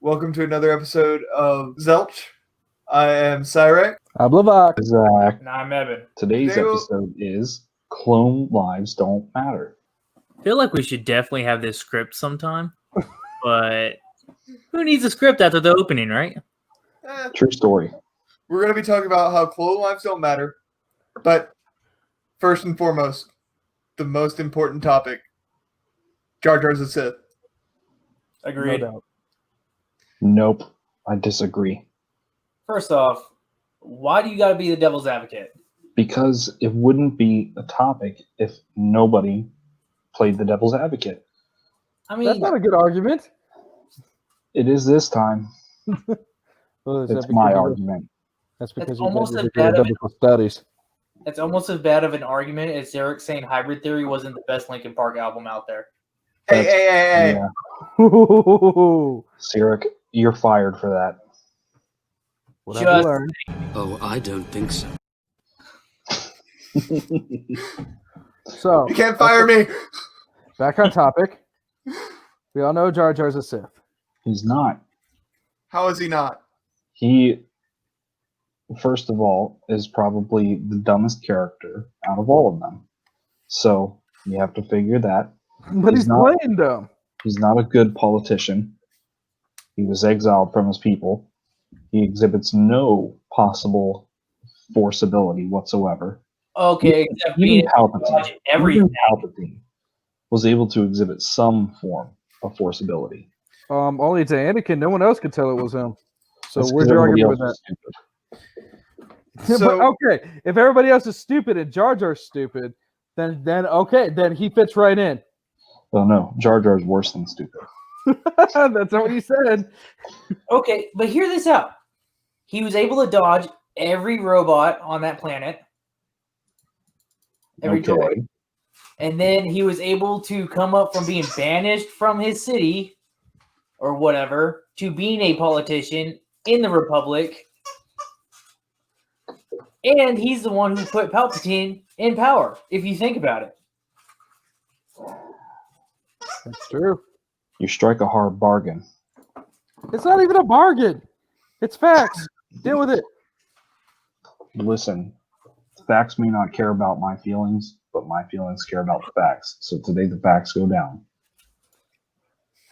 Welcome to another episode of Zelch. I am Cyrek. I'm Levac. Zach. And I'm Evan. Today's Today episode is Clone Lives Don't Matter. I feel like we should definitely have this script sometime, but who needs a script after the opening, right? True story. We're going to be talking about how clone lives don't matter, but first and foremost, the most important topic, Jar Jar's a Sith. Agreed. No doubt. Nope. I disagree. First off, why do you got to be the devil's advocate? Because it wouldn't be a topic if nobody played the devil's advocate. I mean, That's not a good argument. It is this time. Well, is that It's because my you- argument. That's because It's you almost guys as are bad doing of biblical studies. it's almost as bad of an argument as Derek saying Hybrid Theory wasn't the best Linkin Park album out there. Hey, That's- hey. Yeah. What Sirik, you're fired for that. have you Just- learned? Oh, I don't think so. So, You can't fire me. back on topic. We all know Jar Jar's a Sith. He's not. How is he not? He, first of all, is probably the dumbest character out of all of them. So you have to figure that. But He's he's not. playing dumb. He's not a good politician. He was exiled from his people. He exhibits no possible force ability whatsoever. Okay, except Even being Palpatine, everything. even Palpatine was able to exhibit some form of force ability. Only to Anakin. No one else could tell it was him. So That's where's 'cause your everybody argument with else that? was stupid. So- But, okay, if everybody else is stupid and Jar Jar's stupid, then okay, then he fits right in. Oh no, Jar Jar's worse than stupid. That's not what you said. Okay, but hear this out. He was able to dodge every robot on that planet, every toy, Okay. and then he was able to come up from being banished from his city or whatever to being a politician in the Republic. And he's the one who put Palpatine in power, if you think about it. That's true. You strike a hard bargain. It's not even a bargain. It's facts. Deal with it. Listen, facts may not care about my feelings, but my feelings care about the facts. So today the facts go down.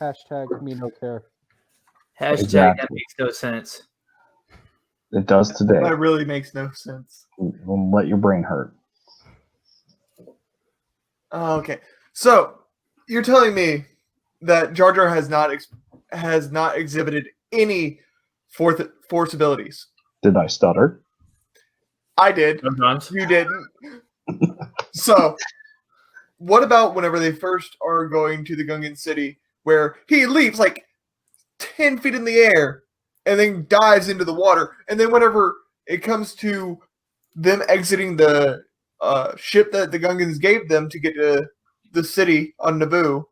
Hashtag me no care. Hashtag Exactly. that makes no sense. It does today. That really makes no sense. It'll let your brain hurt. Okay. So, you're telling me that Jar Jar has not exhibited any force abilities. Did I stutter? I did. Sometimes. You didn't. So, what about whenever they first are going to the Gungan city, where he leaps like 10 feet in the air and then dives into the water, and then whenever it comes to them exiting the ship that the Gungans gave them to get to the city on Naboo,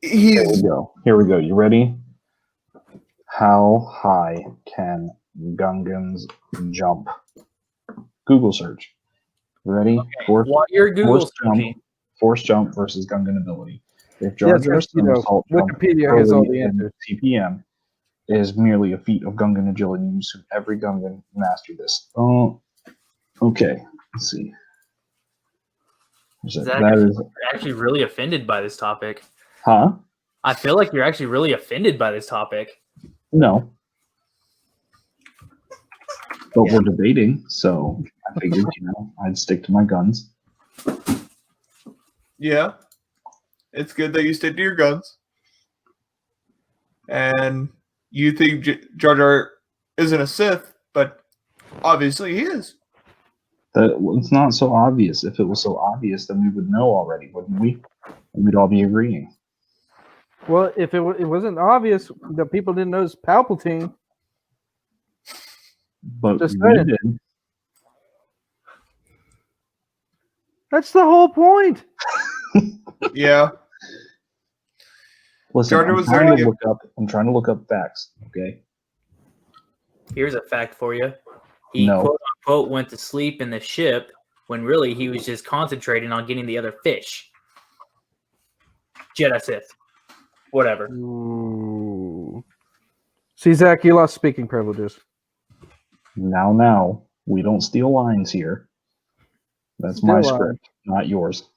Here we he's go. Here we go. You ready? How high can Gungans jump? Google search. You ready? Force, While you're Google force searching, jump, force jump versus Gungan ability. If Jar Yes, Jar's you know, somersault jump Wikipedia has all early the in answers. TPM is merely a feat of Gungan agility. You assume every Gungan mastered this. Oh, okay. Let's see. Zach, That is, you're actually really offended by this topic. huh? I feel like you're actually really offended by this topic. No. But we're debating, so I figured, I'd stick to my guns. yeah. It's good that you stick to your guns, and you think Jar Jar isn't a Sith, but obviously he is. It's not so obvious. If it was so obvious, then we would know already, wouldn't we? And we'd all be agreeing. Well, if it wasn't obvious that people didn't know it's Palpatine, But Just we saying. did. that's the whole point. Yeah. Listen, Jar Jar I'm was trying there to to I'm trying to look up facts, okay? Here's a fact for you. He No. quote unquote went to sleep in the ship when really he was just concentrating on getting the other fish. Jedi Sith. Whatever. Ooh. See, Zach, you lost speaking privileges. Now, we don't steal lines here. That's Steal my line. script, not yours.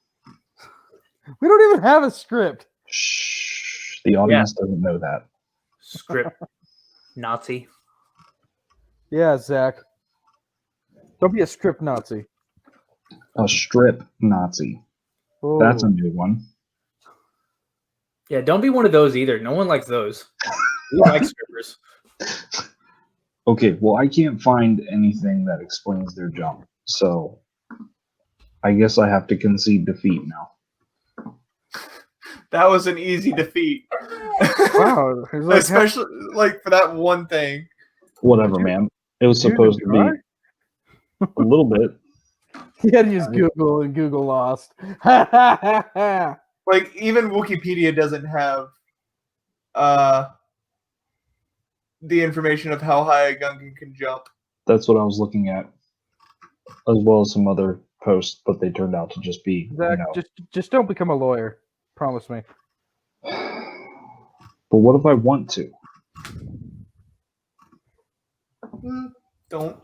We don't even have a script. Shh. The audience doesn't know that. Script Nazi. Yeah, Zach. Don't be a script Nazi. A strip Nazi. Oh. That's a new one. Yeah, don't be one of those either. No one likes those. We like strippers. Okay, well, I can't find anything that explains their jump, so I guess I have to concede defeat now. That was an easy defeat. Wow. He's like, Especially like for that one thing. Whatever, man. It was did you supposed to be even a little bit. he had to use Google, and Google lost. Like even Wikipedia doesn't have the information of how high a Gungan can jump. That's what I was looking at, as well as some other posts, but they turned out to just be, Zach, just don't become a lawyer. Promise me. But what if I want to? Don't.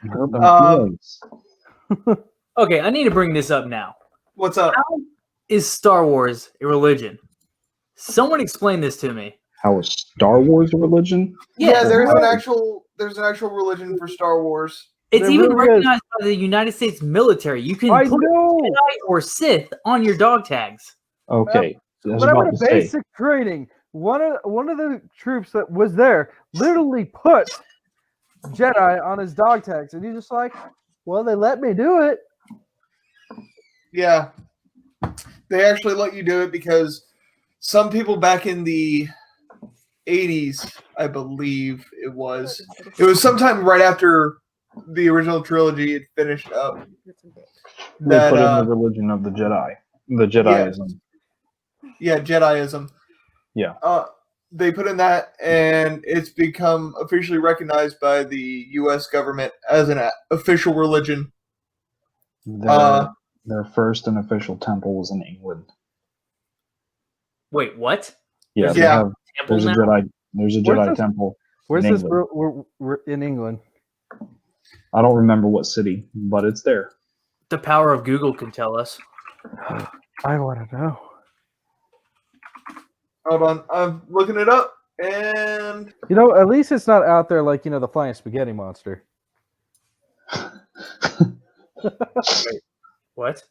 Hurt my feelings. Okay, I need to bring this up now. What's up? How is Star Wars a religion? Someone explain this to me. How is Star Wars a religion? Yeah, there's an Wow. actual religion for Star Wars. It's There even really is. recognized by the United States military. You can I put know. Jedi or Sith on your dog tags. Okay. I was When I about went to to say, basic training, one of the troops that was there literally put Jedi on his dog tags, and he's just like, "Well, they let me do it." Yeah. They actually let you do it because some people back in the 80s, I believe it was sometime right after the original trilogy had finished up. they That put in the religion of the Jedi. The Jediism. yeah, Jediism. Yeah. They put in that, and it's become officially recognized by the U.S. government as an official religion. Their first and official temple was in England. Wait, what? Yeah, There's they Yeah. have. Temple There's a now? Jedi. There's a Where's Jedi this- temple. Where's In this? England. We're in England. I don't remember what city, but it's there. The power of Google can tell us. I want to know. Hold on, I'm looking it up, and You know, at least it's not out there like the flying spaghetti monster. What?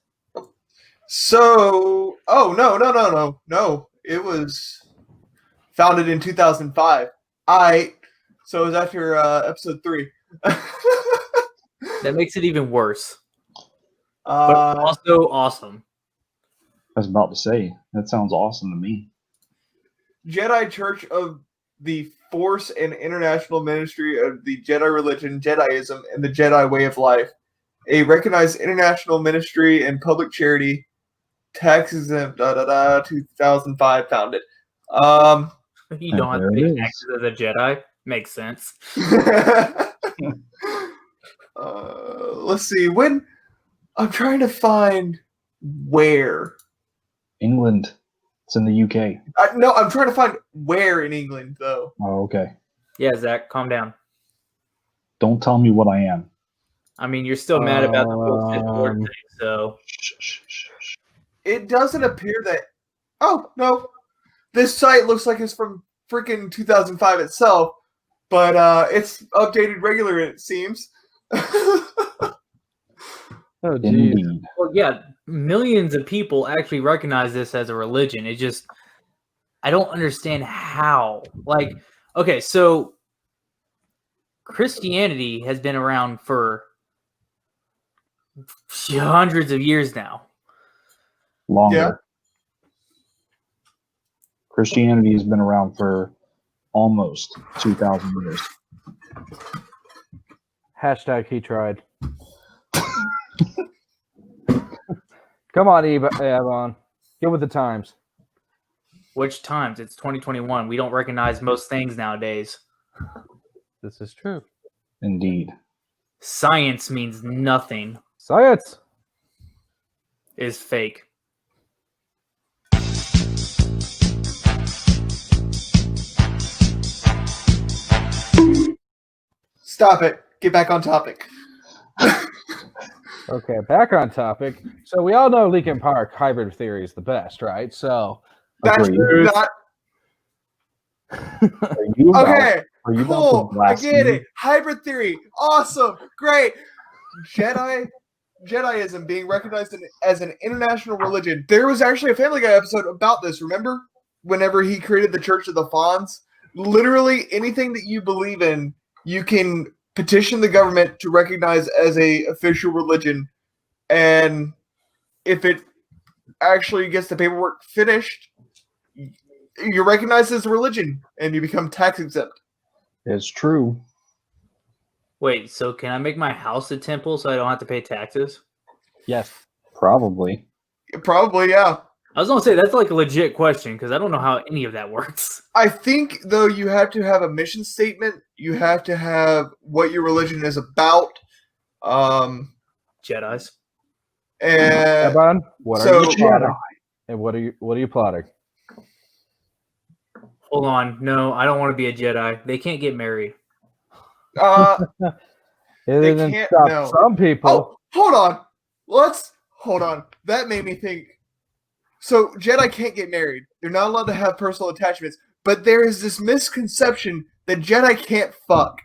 so no. It was founded in 2005. So it was after episode 3. That makes it even worse. But also awesome. I was about to say that sounds awesome to me. Jedi Church of the Force and International Ministry of the Jedi Religion, Jediism, and the Jedi Way of Life, a recognized international ministry and public charity, tax exempt, 2005 founded. You don't have to There it pay is. taxes as a Jedi. Makes sense. Let's see. When I'm trying to find where. England. It's in the UK. No, I'm trying to find where in England, though. Oh, okay. Yeah, Zach, calm down. Don't tell me what I am. I mean, you're still mad about the whole Sith Lord thing, so Shh, shh, shh, shh. It doesn't appear that. Oh, no. This site looks like it's from freaking 2005 itself, but it's updated regularly, it seems. Oh, geez. Indeed. well, yeah, millions of people actually recognize this as a religion. It just, I don't understand how. Like, okay, so Christianity has been around for hundreds of years now. Longer. Yeah. Christianity has been around for almost 2,000 years. Hashtag he tried. Come on, Avon. Get with the times. Which times? It's 2021. We don't recognize most things nowadays. This is true. Indeed. Science means nothing. Science. Is fake. Stop it. Get back on topic. Okay, back on topic. So we all know Linkin Park hybrid theory is the best, right? So That's Agreed. not Are you about, okay. are you about Cool. to I get blaspheme? it. Hybrid theory. Awesome. Great. Jediism being recognized as an international religion. There was actually a Family Guy episode about this. Remember, whenever he created the Church of the Fawns, literally anything that you believe in, you can petition the government to recognize as a official religion, and if it actually gets the paperwork finished, you're recognized as a religion, and you become tax exempt. It's true. Wait, so can I make my house a temple so I don't have to pay taxes? yes, Probably. Probably, yeah. I was gonna say that's like a legit question because I don't know how any of that works. I think, though, you have to have a mission statement. You have to have what your religion is about. Jedi's. And Eban, what so- are you plotting? And what are you plotting? Hold on, no, I don't want to be a Jedi. They can't get married. It They didn't can't- stop no. some people. oh, hold on. That made me think. So Jedi can't get married. They're not allowed to have personal attachments. But there is this misconception that Jedi can't fuck.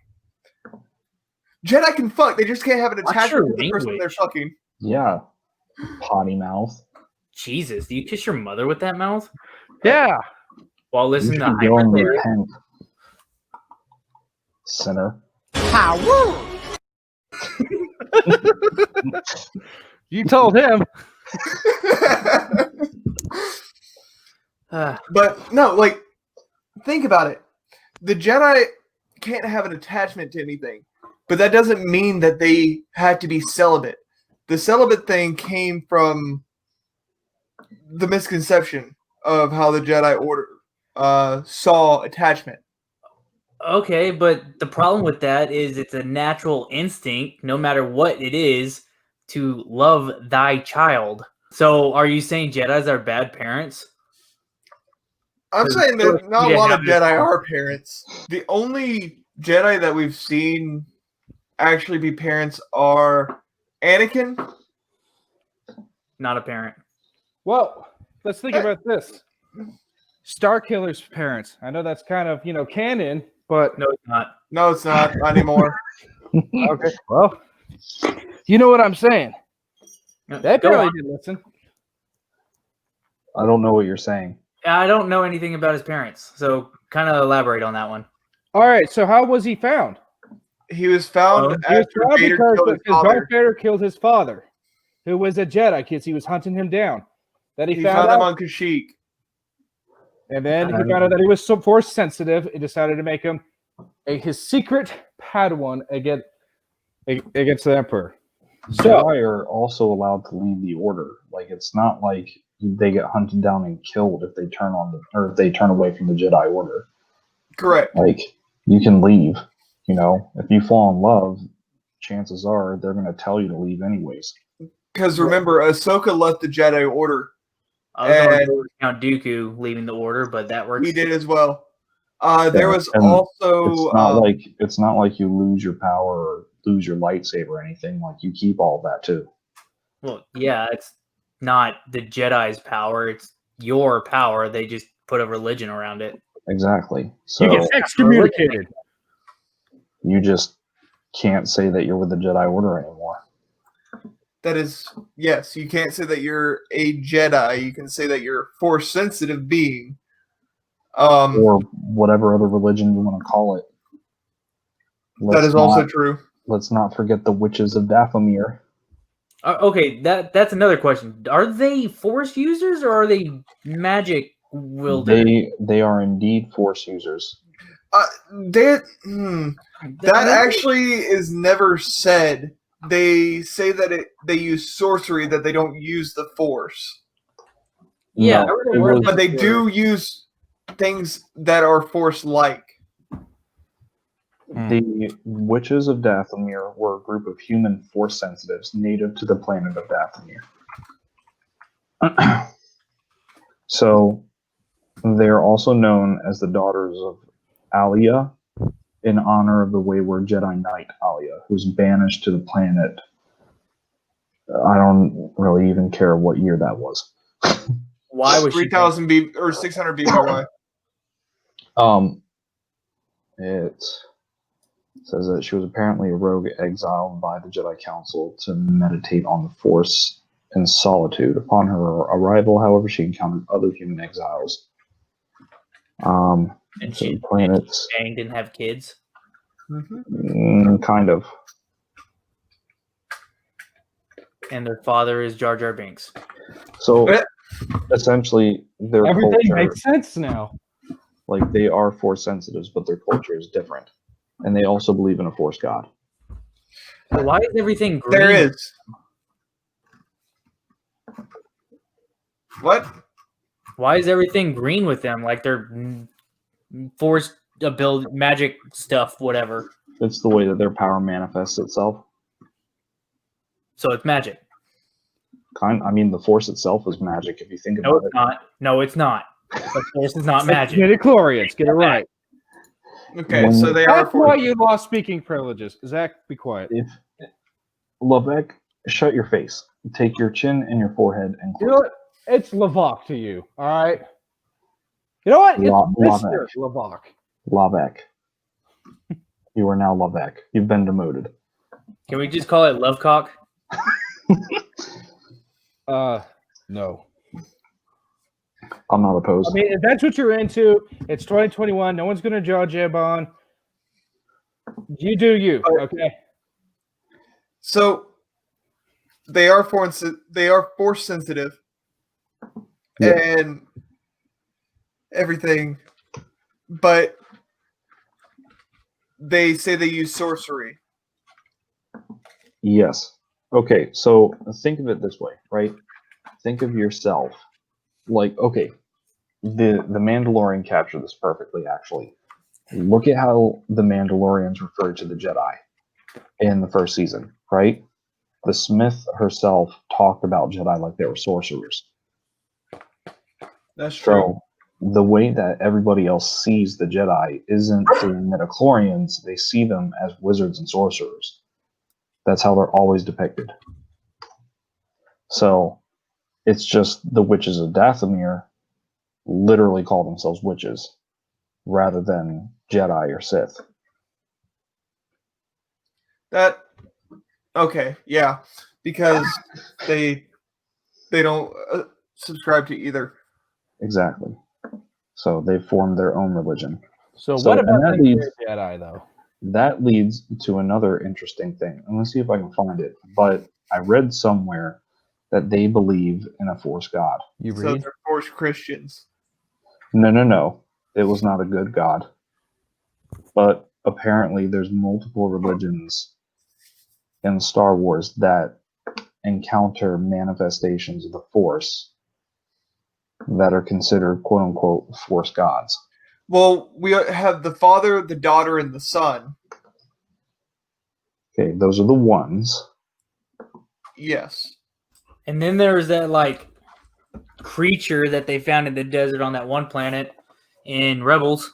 Jedi can fuck. They just can't have an What's attachment your to the person they're language? fucking. Yeah. Potty mouth. Jesus, do you kiss your mother with that mouth Yeah. while You listening should to go and Hybrid Theory? repent. Sinner. You told him. But no, like, think about it. The Jedi can't have an attachment to anything, but that doesn't mean that they have to be celibate. The celibate thing came from the misconception of how the Jedi Order saw attachment. Okay, but the problem with that is it's a natural instinct, no matter what it is, to love thy child. So are you saying Jedis are bad parents? I'm So saying that not a you lot of have this- Jedi are parents. The only Jedi that we've seen actually be parents are Anakin. Not a parent. Well, let's think about this. Starkiller's parents. I know that's kind of, canon, but No, it's not. No, it's not anymore. okay. Well, you know what I'm saying. They Go barely on. did listen. I don't know what you're saying. I don't know anything about his parents, so kind of elaborate on that one. All right, so how was he found? He was found He was after found Vader because killed his Darth father. Vader killed his father, who was a Jedi, because he was hunting him down. Then he He found found him out, on Kashyyyk. and then he found out that he was so force sensitive. He decided to make him his secret Padawan against the Emperor. So Jedi are also allowed to leave the order. Like, it's not like they get hunted down and killed if they turn if they turn away from the Jedi Order. Correct. Like, you can leave. If you fall in love, chances are they're going to tell you to leave anyways. Because remember, Ahsoka left the Jedi Order. I was going to And- go with Count Dooku leaving the order, but that works. He did as well. There Yeah, was and also It's not like you lose your power or lose your lightsaber or anything. Like, you keep all that too. Well, yeah, it's not the Jedi's power; it's your power. They just put a religion around it. Exactly. So you get excommunicated. you just can't say that you're with the Jedi Order anymore. that is yes. You can't say that you're a Jedi. You can say that you're a force sensitive being. Or whatever other religion you want to call it. That is also true. Let's not forget the witches of Dathomir. Okay, that's another question. Are they Force users or are they magic wielders? They are indeed Force users. That actually is never said. They say that they use sorcery, that they don't use the Force, Yeah, No, I read it a word was- but they do use things that are Force-like. The witches of Dathomir were a group of human Force sensitives native to the planet of Dathomir. So they're also known as the daughters of Alia in honor of the wayward Jedi Knight Alia, who's banished to the planet. I don't really even care what year that was. Why was she 3,000 B or 600 BBY. It says that she was apparently a rogue exiled by the Jedi Council to meditate on the Force in solitude. Upon her arrival, however, she encountered other human exiles. and So she planets, banged and have kids? kind of. And their father is Jar Jar Binks. So essentially, their Everything culture, makes sense now. like they are Force sensitives, but their culture is different, and they also believe in a Force god. So why is everything green? There is. What? Why is everything green with them? Like they're forced ability, magic stuff, whatever. It's the way that their power manifests itself. So it's magic. I mean, the Force itself is magic if you think No, about it's not. No, it's not. The Force is not magic. Midichlorians, get it right. Okay, When- so they are That's why Force. you lost speaking privileges. Zach, be quiet. If Lavec, shut your face. Take your chin and your forehead and You know what? It's Lavok to you, all right? You know what? It's Mr. Lavok. Lavec. You are now Lavec. You've been demoted. Can we just call it Lovecock? No. I'm not opposed. I mean, if that's what you're into, it's 2021. No one's going to judge you, Bon. You do you, okay? So they are force sensitive, Yeah. and everything, but they say they use sorcery. Yes. Okay, so think of it this way, right? Think of yourself like, okay, the Mandalorian captured this perfectly, actually. Look at how the Mandalorians referred to the Jedi in the first season, right? The Smith herself talked about Jedi like they were sorcerers. That's true. So the way that everybody else sees the Jedi isn't through midichlorians, they see them as wizards and sorcerers. That's how they're always depicted. So it's just the witches of Dathomir literally call themselves witches rather than Jedi or Sith. That okay, yeah, because they don't subscribe to either. Exactly. So they formed their own religion. So So- what about and that the leads- Jedi, though? That leads to another interesting thing. I'm going to see if I can find it. But I read somewhere that they believe in a Force God. You So read? they're Force Christians. No. It was not a good God. But apparently there's multiple religions in Star Wars that encounter manifestations of the Force that are considered quote-unquote Force gods. Well, we have the Father, the Daughter, and the Son. Okay, those are the ones. Yes. And then there's that like creature that they found in the desert on that one planet in Rebels.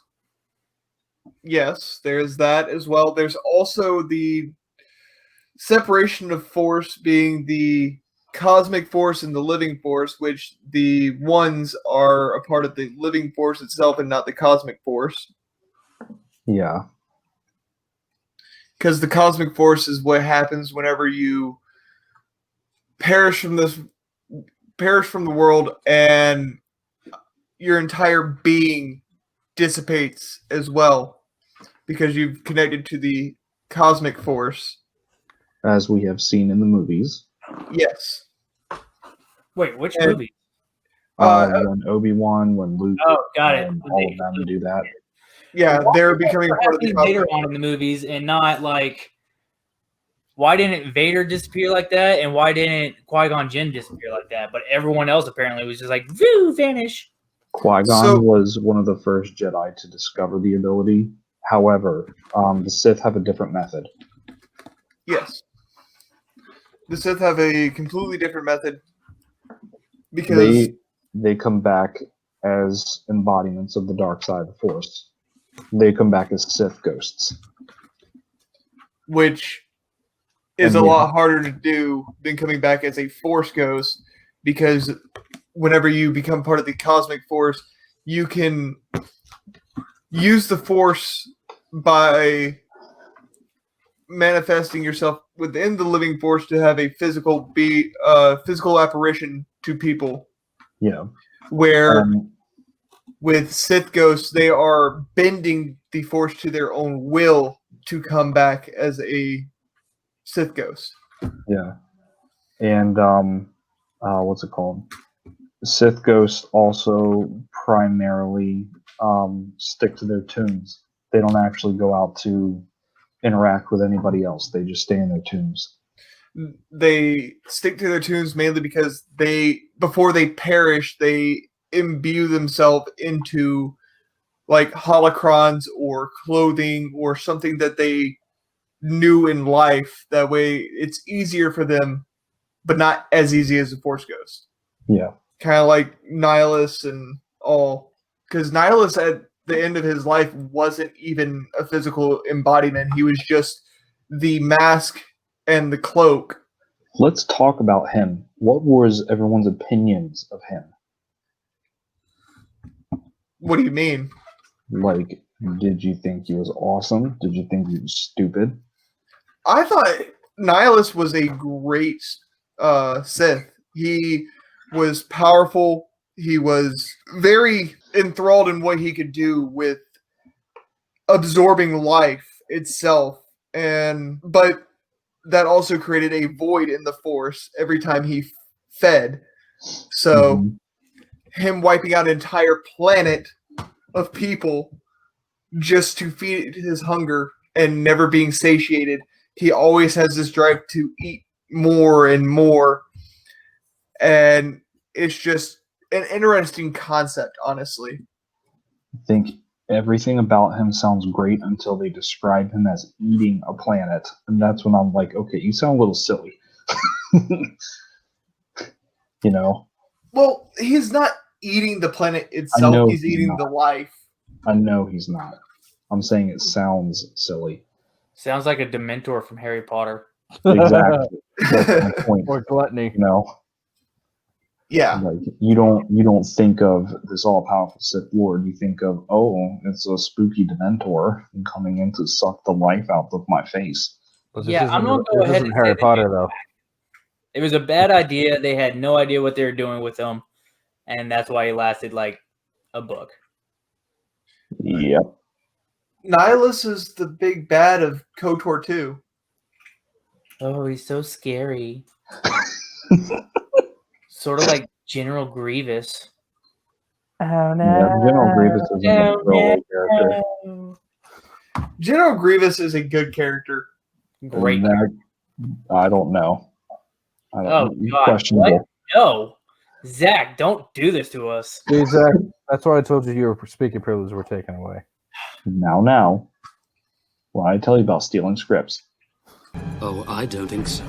Yes, there's that as well. There's also the separation of force being the cosmic force and the living force, which the ones are a part of the living force itself and not the cosmic force. Yeah. Because the cosmic force is what happens whenever you perish from the world and your entire being dissipates as well because you've connected to the cosmic force. As we have seen in the movies. Yes. Wait, which And- movie? When Obi-Wan, when Luke, Oh, got it. all of them do that. Yeah, they're becoming part of the Happening later cosmic. on in the movies, and not like why didn't Vader disappear like that, and why didn't Qui-Gon Jinn disappear like that? But everyone else apparently was just like, "Voo, vanish." Qui-Gon So- was one of the first Jedi to discover the ability. However, the Sith have a different method. Yes. The Sith have a completely different method because They come back as embodiments of the dark side of the Force. They come back as Sith ghosts. which is And a yeah. lot harder to do than coming back as a Force ghost, because whenever you become part of the cosmic Force, you can use the Force by manifesting yourself within the living Force to have a physical apparition to people. Yeah. Where with Sith ghosts, they are bending the Force to their own will to come back as a Sith ghost. Yeah. And what's it called? Sith ghosts also primarily stick to their tombs. They don't actually go out to interact with anybody else. They just stay in their tombs. They stick to their tombs mainly because before they perish, they imbue themselves into like holocrons or clothing or something that they knew in life. That way it's easier for them, but not as easy as a Force ghost. Yeah. Kind of like Nihilus and all. Because Nihilus at the end of his life wasn't even a physical embodiment. He was just the mask and the cloak. Let's talk about him. What was everyone's opinions of him? What do you mean? Like, did you think he was awesome? Did you think he was stupid? I thought Nihilus was a great Sith. He was powerful. He was very enthralled in what he could do with absorbing life itself. But that also created a void in the Force every time he fed. So him wiping out an entire planet of people just to feed his hunger and never being satiated, he always has this drive to eat more and more. And it's just an interesting concept, honestly. I think everything about him sounds great until they describe him as eating a planet. And that's when I'm like, okay, you sound a little silly. You know? Well, he's not eating the planet itself. He's eating the life. I know he's not. I'm saying it sounds silly. Sounds like a Dementor from Harry Potter. Exactly. That's my point. Or gluttony. You know? Yeah. Like you don't think of this all powerful Sith Lord. You think of, oh, it's a spooky Dementor coming in to suck the life out of my face. Yeah, I'm gonna go ahead and say Harry they Potter did though. It was a bad idea. They had no idea what they were doing with him, and that's why he lasted like a book. Yep. Nihilus is the big bad of KOTOR 2. Oh, he's so scary. Sort of like General Grievous. Oh no. Yeah, General Grievous isn't a throwaway character. General Grievous is a good character. Great. I don't know. Oh, God. Questionable. What? No. Zach, don't do this to us. See, Zach, that's why I told you your speaking privileges were taken away. Now. When I tell you about stealing scripts. Oh, I don't think so.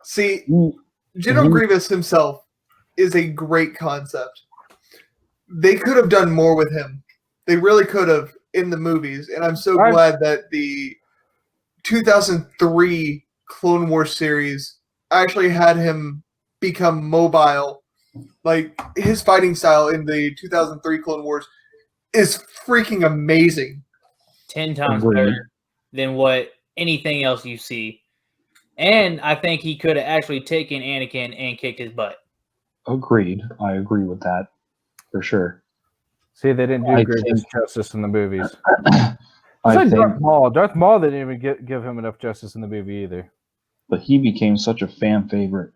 See, General Grievous himself is a great concept. They could have done more with him. They really could have in the movies, and I'm so glad that the 2003 Clone Wars series actually had him become mobile. Like, his fighting style in the 2003 Clone Wars is freaking amazing. 10 times better than what anything else you see. And I think he could have actually taken Anakin and kicked his butt. Agreed. I agree with that. For sure. See, they didn't do Grievous justice in the movies. I think, Darth Maul. Darth Maul didn't even give him enough justice in the movie either. but he became such a fan favorite.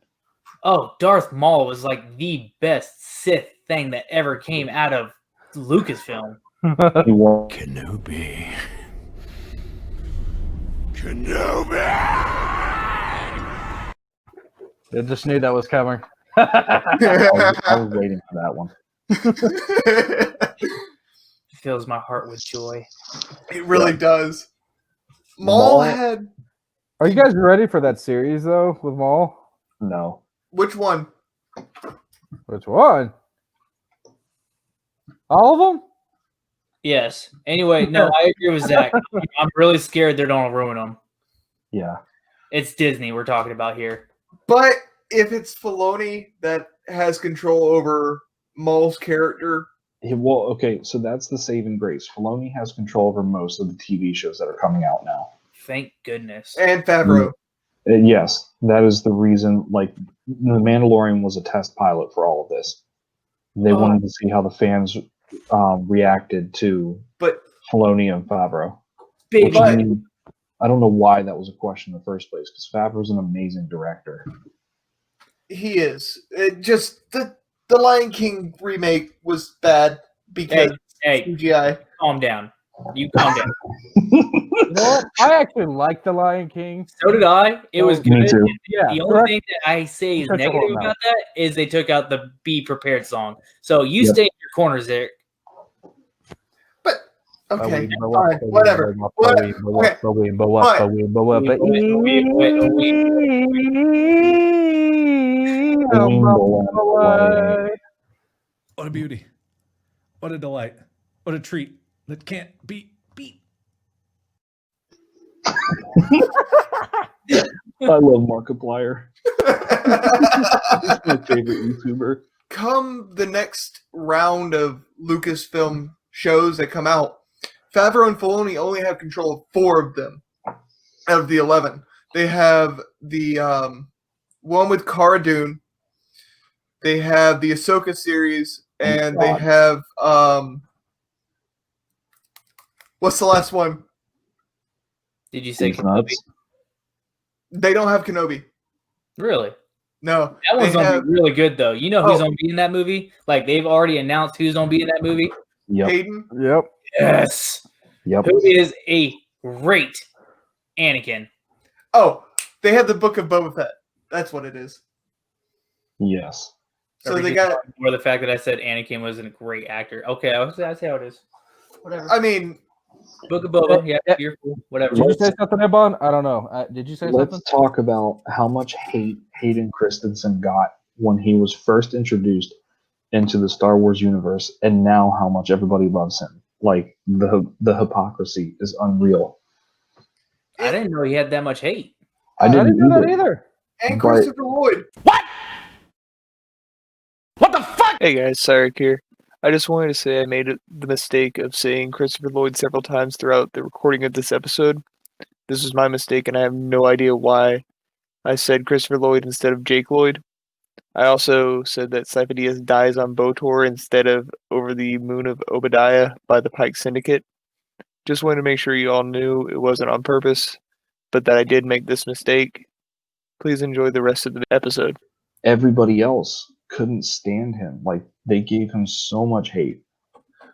Oh, Darth Maul was like the best Sith thing that ever came out of Lucasfilm. He was. Kenobi. I just knew that was coming. I was waiting for that one. Fills my heart with joy. It really does. Maul had... Are you guys ready for that series, though, with Maul? No. Which one? Which one? All of them? Yes. Anyway, no, I agree with Zach. I'm really scared they're going to ruin them. Yeah. It's Disney we're talking about here. But if it's Filoni that has control over Maul's character, Well, okay, so that's the saving grace. Filoni has control over most of the TV shows that are coming out now. Thank goodness. and Favreau, Yes, that is the reason. Like, The Mandalorian was a test pilot for all of this. They wanted to see how the fans reacted to but Filoni and Favreau. Baby. Which, I mean, I don't know why that was a question in the first place, because Favreau's an amazing director. he is. It just the Lion King remake was bad because Hey, CGI. calm down. You calm down. You know what? I actually like The Lion King. So did I. It was Me good. too. Yeah, The only thing that I say is Shut your negative whole about that is they took out the "Be Prepared" song. So you Yep. stay in your corners, Eric. But okay, Wait, fine, whatever. What a beauty. What a delight. What a treat that can't be beat. I love Markiplier. He's my favorite YouTuber. Come the next round of Lucasfilm shows that come out, Favreau and Filoni only have control of 4 of them out of the 11. They have the one with Cara Dune. They have the Ahsoka series, and they have what's the last one? Did you say He's Kenobi? nuts. They don't have Kenobi. Really? No, That one's they gonna have be really good though. You know who's Oh. gonna be in that movie? Like they've already announced who's gonna be in that movie. Yep. Hayden. Yep. Yes. Yep. Who is a great Anakin? Oh, they have the Book of Boba Fett. That's what it is. Yes. So Or we they just got. talking more the fact that I said Anakin wasn't a great actor. Okay, that's how it is. Whatever. I mean, Book of Boba, yeah, you're cool. Whatever. Did you say something, Ebon? I don't know. Did you say Let's something? talk about how much hate Hayden Christensen got when he was first introduced into the Star Wars universe, and now how much everybody loves him. Like, the hypocrisy is unreal. I didn't know he had that much hate. I I didn't didn't know that either. either. and But- Christopher Lloyd. Hey guys, Sarek here. I just wanted to say I made the mistake of saying Christopher Lloyd several times throughout the recording of this episode. This was my mistake, and I have no idea why I said Christopher Lloyd instead of Jake Lloyd. I also said that Cypher Diaz dies on Botor instead of Over the Moon of Obadiah by the Pike Syndicate. Just wanted to make sure you all knew it wasn't on purpose, but that I did make this mistake. Please enjoy the rest of the episode. Everybody else couldn't stand him. Like, they gave him so much hate.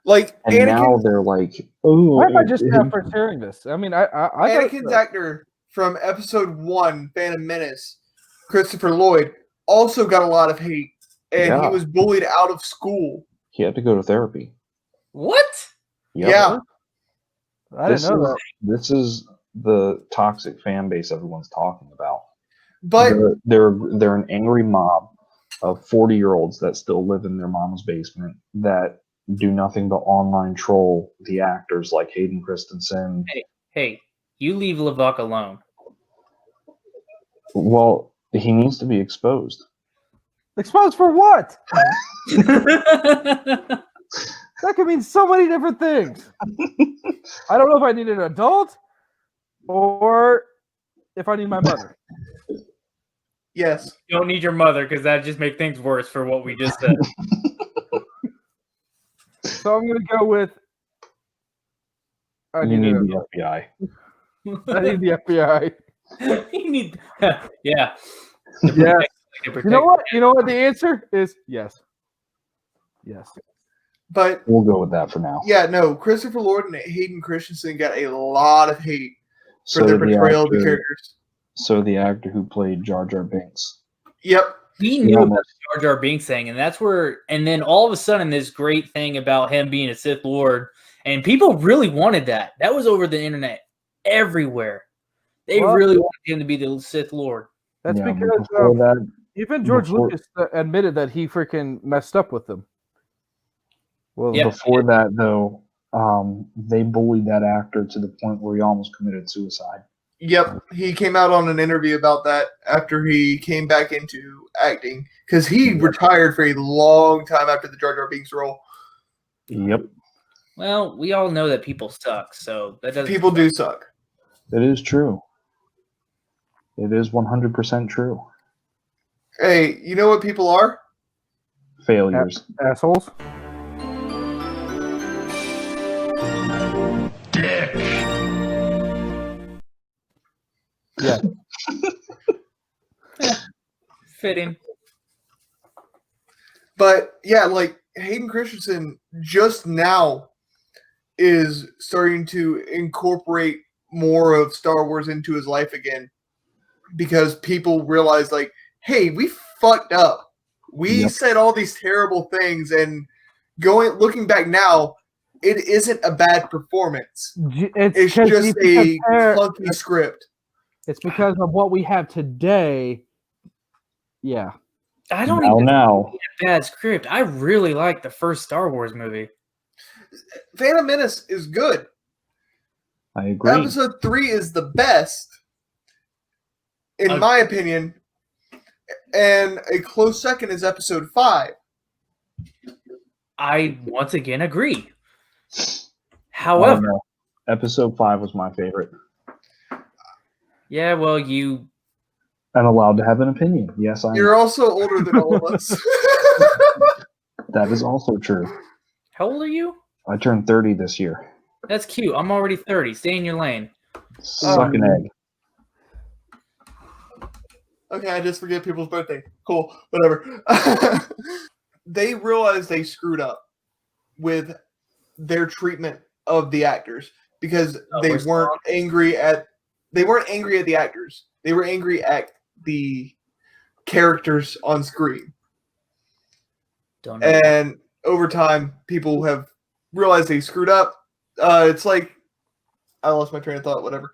Like And now Anakin, they're like, oh. Why am I just now first hearing this? I mean, I Anakin's actor from Episode 1, Phantom Menace, Christopher Lloyd, also got a lot of hate, and Yeah. he was bullied out of school. He had to go to therapy. What? Yep. Yeah, I didn't know that. This is the toxic fan base everyone's talking about. but they're an angry mob of 40-year-olds that still live in their mom's basement that do nothing but online troll the actors like Hayden Christensen. Hey, you leave Levok alone. Well, he needs to be exposed. Exposed for what? That could mean so many different things. I don't know if I need an adult or if I need my mother. yes, You don't need your mother because that just make things worse for what we just said. So I'm going to go with. I You need, need an the FBI. I need the FBI. you need, yeah. Yeah. You You know what? You know what the answer is? Yes. Yes. but We'll go with that for now. yeah, no, Christopher Lloyd and Hayden Christensen got a lot of hate for So their the portrayal of the actor- characters. So the actor who played Jar Jar Binks. Yep, He he knew about almost- the Jar Jar Binks thing, and that's where, and then all of a sudden, this great thing about him being a Sith Lord, and people really wanted that. That was over the internet everywhere. They Well- really wanted him to be the Sith Lord. That's Yeah, but because before that, even George before- Lucas admitted that he freaking messed up with them. Well, Yeah. Before that, though, they bullied that actor to the point where he almost committed suicide. Yep, he came out on an interview about that after he came back into acting because he retired for a long time after the Jar Jar Binks role. Yep, Well, we all know that people suck, so that doesn't. People do suck. it is true. It is 100% true. Hey, you know what people are? Failures. assholes. Yeah. Fitting. But yeah, like Hayden Christensen just now is starting to incorporate more of Star Wars into his life again because people realize, like, hey, we fucked up. We Yep. said all these terrible things, and looking back now, it isn't a bad performance. It's 'cause just you a compare- clunky script. It's because of what we have today. Yeah. I don't Now, even now, think it's a bad script. I really like the first Star Wars movie. Phantom Menace is good. I agree. Episode 3 is the best, in my opinion, and a close second is Episode 5. I once again agree. I don't However, know. Episode 5 was my favorite. yeah, well, you I'm allowed to have an opinion. Yes, I am. You're also older than all of us. That is also true. how old are you? I turned 30 this year. That's cute. I'm already 30. Stay in your lane. Suck an egg. Okay, I just forget people's birthday. Cool, whatever. They realized they screwed up with their treatment of the actors because they we're weren't angry at the actors. They were angry at the characters on screen. Don't know. And over time, people have realized they screwed up. It's like I lost my train of thought. Whatever.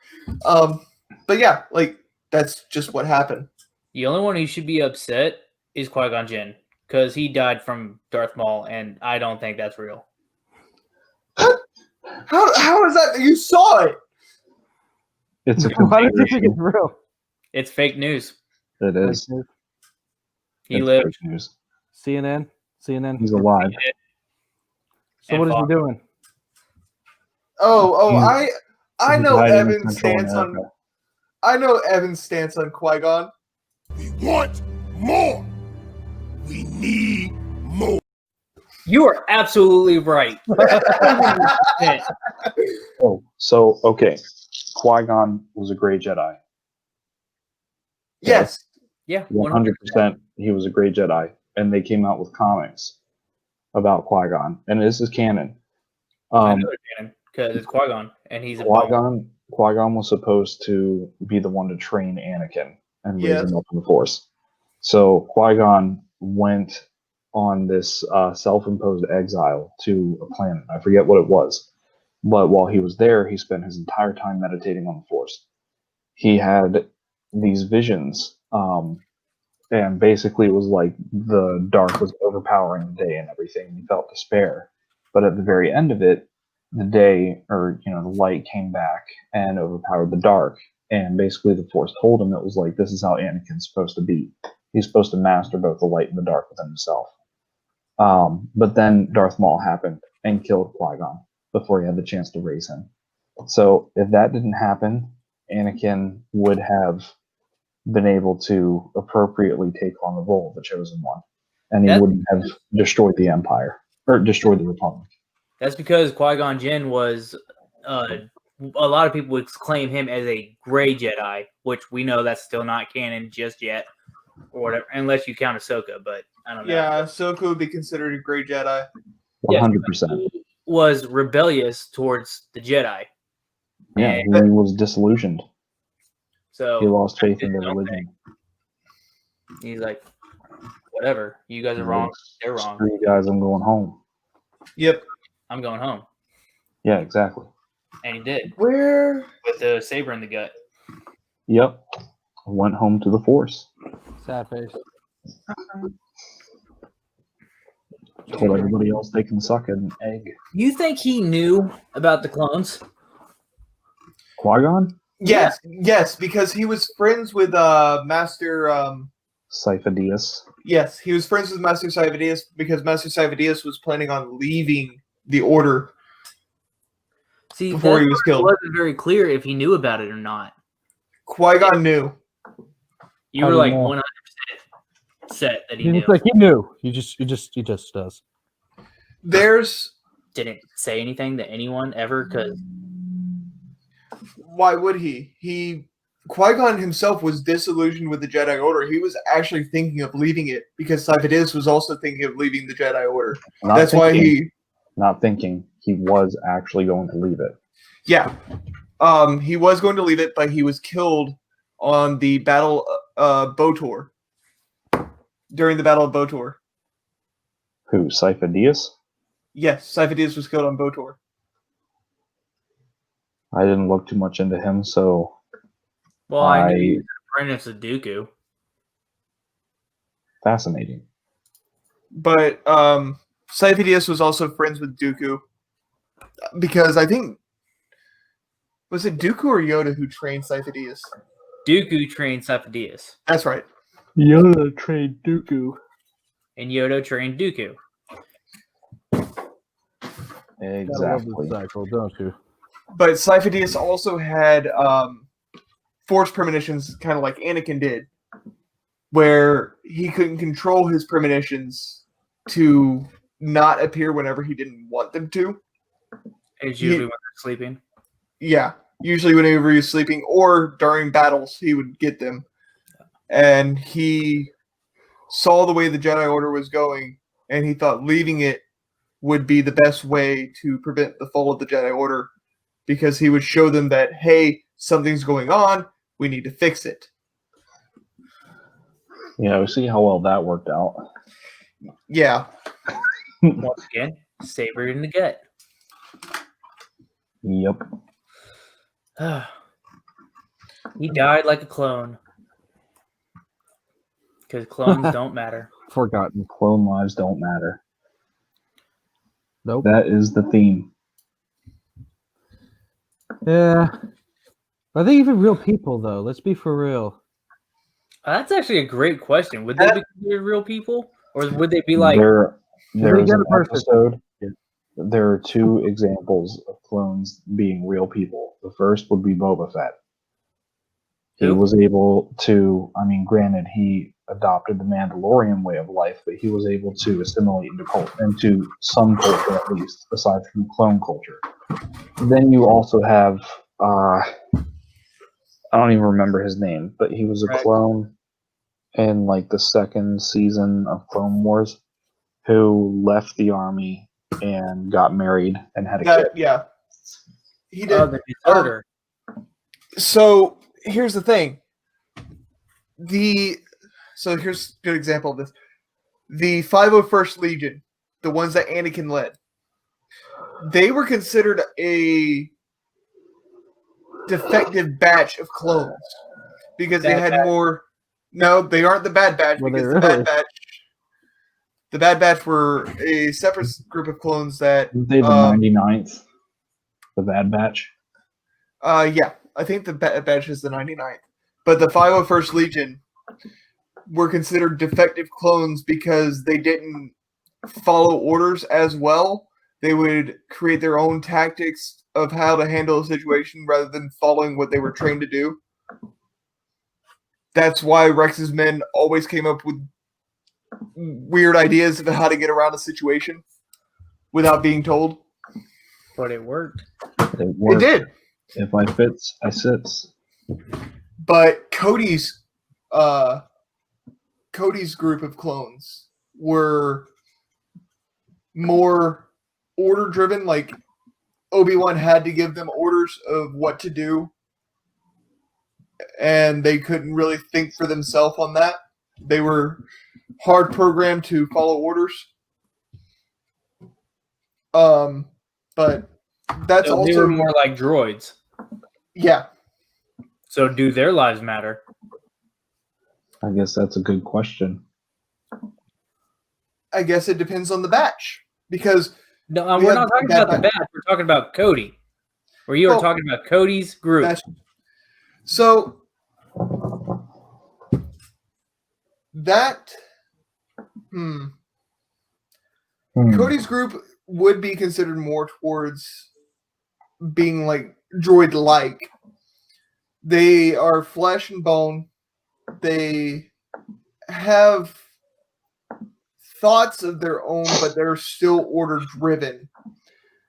But yeah, like that's just what happened. The only one who should be upset is Qui-Gon Jinn because he died from Darth Maul, and I don't think that's real. How is that? You saw it. It's a Why did you think conspiracy. it's real? It's fake news. It is. He It's lived. fake news. CNN. He's alive. So And what is he Fox. doing? I He's know hiding in Evan's Central stance on. America. I know Evan's stance on Qui-Gon. We want more. We need more. You are absolutely right. 100%. Oh, so okay. Qui-Gon was a great Jedi. Yes. Yeah, 100%. He was a great Jedi, and they came out with comics about Qui-Gon, and this is canon. I know it's canon because it's Qui-Gon, and he's a bum. Qui-Gon was supposed to be the one to train Anakin and raise Yes. him up in the Force. So Qui-Gon went on this self-imposed exile to a planet. I forget what it was, but while he was there, he spent his entire time meditating on the Force. He had these visions, and basically it was like the dark was overpowering the day and everything. He felt despair, but at the very end of it, the day, or the light came back and overpowered the dark. And basically, the Force told him it was like, this is how Anakin's supposed to be. He's supposed to master both the light and the dark within himself. But then Darth Maul happened and killed Qui-Gon before he had the chance to raise him. So if that didn't happen, Anakin would have been able to appropriately take on the role of the Chosen One, and he wouldn't have destroyed the Empire or destroyed the Republic. That's because Qui-Gon Jinn was a lot of people would claim him as a gray Jedi, which we know that's still not canon just yet, or whatever, unless you count Ahsoka. But I don't know. Yeah, Ahsoka would be considered a great Jedi. 100%. He was rebellious towards the Jedi. Yeah, he was disillusioned. So He lost faith in their religion. he's like, whatever. You guys are wrong. They're wrong. Screw you guys, I'm going home. Yep. I'm going home. Yeah, exactly. And he did. Where? With the saber in the gut. Yep. Went home to the Force. Sad face. Told everybody else they can suck an egg. You think he knew about the clones? Qui-Gon? Yes, because he was friends with Master. Sifo-Dyas. Yes, he was friends with Master Sifo-Dyas because Master Sifo-Dyas was planning on leaving the Order See, before that he was killed. wasn't very clear if he knew about it or not. Qui-Gon knew. You How were do you like know? 100% set that he He's knew. just like he knew. He just does. There's Didn't say anything to anyone ever because why would he? Qui-Gon himself was disillusioned with the Jedi Order. He was actually thinking of leaving it because Sifo-Dyas was also thinking of leaving the Jedi Order. That's why he was actually going to leave it. Yeah. He was going to leave it, but he was killed on the Battle Botor. During the Battle of Botor. Who, Sifo-Dyas? Yes, Sifo-Dyas was killed on Botor. I didn't look too much into him, so well, I knew he was an apprentice of Dooku. fascinating. But Sifo-Dyas was also friends with Dooku. Because I think... Was it Dooku or Yoda who trained Sifo-Dyas? Dooku trained Sifo-Dyas, That's right. Yoda trained Dooku. and Yoda trained Dooku. Exactly. Cycle, don't you? But Sifo-Dyas also had force premonitions, kind of like Anakin did, where he couldn't control his premonitions to not appear whenever he didn't want them to. It's usually when they're sleeping. Yeah, usually whenever he was sleeping or during battles, he would get them. And he saw the way the Jedi Order was going, and he thought leaving it would be the best way to prevent the fall of the Jedi Order, because he would show them that, hey, something's going on, we need to fix it. Yeah, we see how well that worked out. Yeah. Once again, saber in the gut. Yep. He died like a clone. Because clones don't matter. Forgotten. Clone lives don't matter. Nope. That is the theme. Yeah. Are they even real people, though? Let's be for real. That's actually a great question. Would they be considered real people? Or would they be like... There they is get an a person? episode. There are two examples of clones being real people. The first would be Boba Fett. He Who? was able to, I mean, granted, he adopted the Mandalorian way of life, but he was able to assimilate into some culture, at least, aside from clone culture. Then you also have, I don't even remember his name, but he was a Rex. clone in like the second season of Clone Wars who left the army and got married and had a kid. Yeah. He did. Oh, the deserter. So here's the thing. So here's a good example of this. The 501st Legion, the ones that Anakin led, they were considered a defective batch of clones because they Bad had more. No, they aren't the Bad Batch Were they because really? the Bad Batch were a separate group of clones that. They the 99th, the Bad Batch. Yeah, I think the Bad Batch is the 99th, but the 501st Legion were considered defective clones because they didn't follow orders as well. They would create their own tactics of how to handle a situation rather than following what they were trained to do. That's why Rex's men always came up with weird ideas of how to get around a situation without being told. But it worked. It It worked. did. If I fits, I sits. But Cody's group of clones were more order driven. Like Obi-Wan had to give them orders of what to do, and they couldn't really think for themselves on that. They were hard programmed to follow orders. But that's So they also were more like droids. yeah. So do their lives matter? I guess that's a good question. I guess it depends on the batch because No, We we're have not talking Bad about the Batch. batch. We're talking about Cody. Where you are Well, talking about Cody's group. batch. So that Cody's group would be considered more towards being like droid-like. They are flesh and bone. They have thoughts of their own, but they're still order-driven.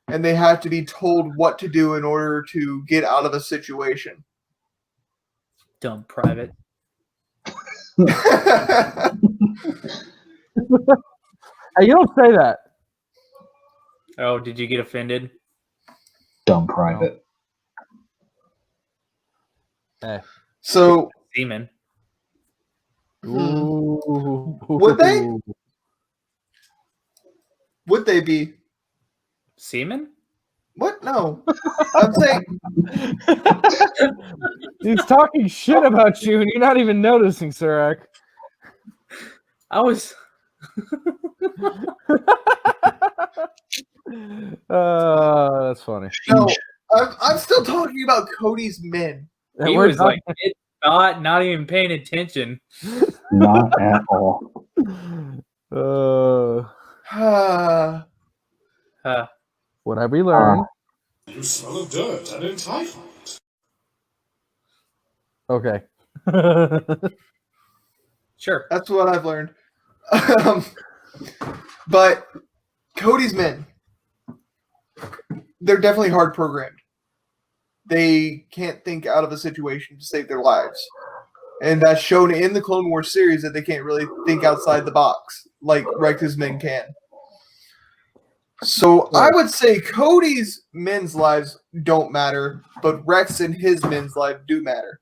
And they have to be told what to do in order to get out of a situation. Dumb private. Hey, you don't say that. Oh, did you get offended? Dumb private. So Seaman. Ooh. Would they? Would they be? Seaman? What? No. I'm saying He's talking shit about you, and you're not even noticing, Sirac. I was. That's funny. no. I'm still talking about Cody's men. And He we're was like, it's not even paying attention. Not at all. What have we learned? You smell of dirt and entitlement. Okay. Sure. That's what I've learned. But Cody's men, they're definitely hard programmed. They can't think out of a situation to save their lives. And that's shown in the Clone Wars series that they can't really think outside the box like Rex's men can. So I would say Cody's men's lives don't matter, but Rex and his men's lives do matter.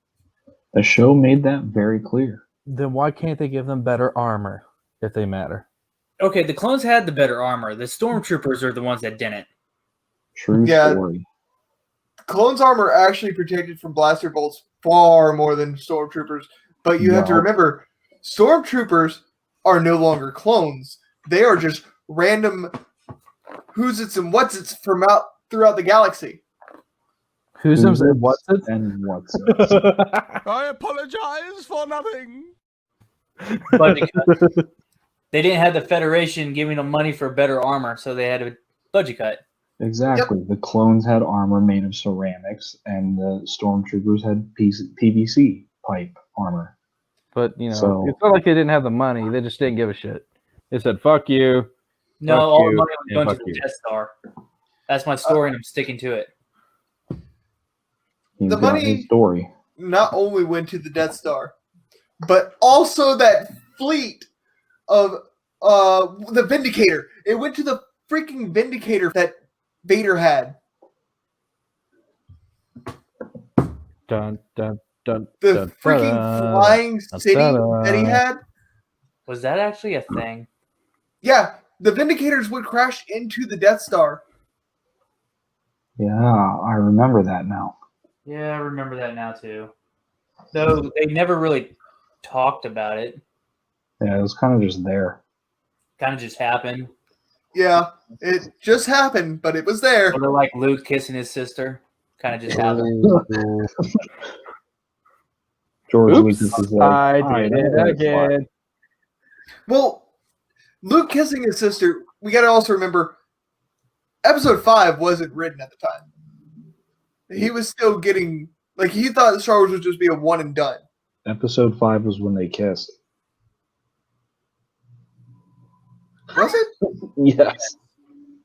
The show made that very clear. Then why can't they give them better armor if they matter? Okay, the clones had the better armor. The stormtroopers are the ones that didn't. True Yeah. story. Clones' armor actually protected from blaster bolts far more than stormtroopers. But you have to Wow. remember, stormtroopers are no longer clones. They are just random who's-its and what's-its from out throughout the galaxy. Who's them and what's it? And what's it? I apologize for nothing. Budget cut. They didn't have the Federation giving them money for better armor, so they had a budget cut. Exactly. The clones had armor made of ceramics, and the stormtroopers had PVC pipe armor. But, you know, So- it's not like they didn't have the money. They just didn't give a shit. They said, fuck you. No, Fuck all the you, money was and going to fuck the you. Death Star. That's my story, and I'm sticking to it. He's The got money- his story. Not only went to the Death Star, but also that fleet of the Vindicator. It went to the freaking Vindicator that Vader had. Dun, dun, dun, The dun, freaking dun, flying dun, city dun, that he had. Was that actually a thing? Yeah, the Vindicators would crash into the Death Star. Yeah, I remember that now. Yeah, I remember that now, too. Though they never really talked about it. Yeah, it was kind of just there. Kind of just happened. Yeah, it just happened, but it was there. Sort of like Luke kissing his sister. Kind of just happened. Ooh. George Oops, Lucas is like, I "Alright, did it that's again. Well, Luke kissing his sister, we got to also remember, Episode 5 wasn't written at the time. He was still getting, like, he thought Star Wars would just be a one and done. Episode 5 was when they kissed. Was it? Yes.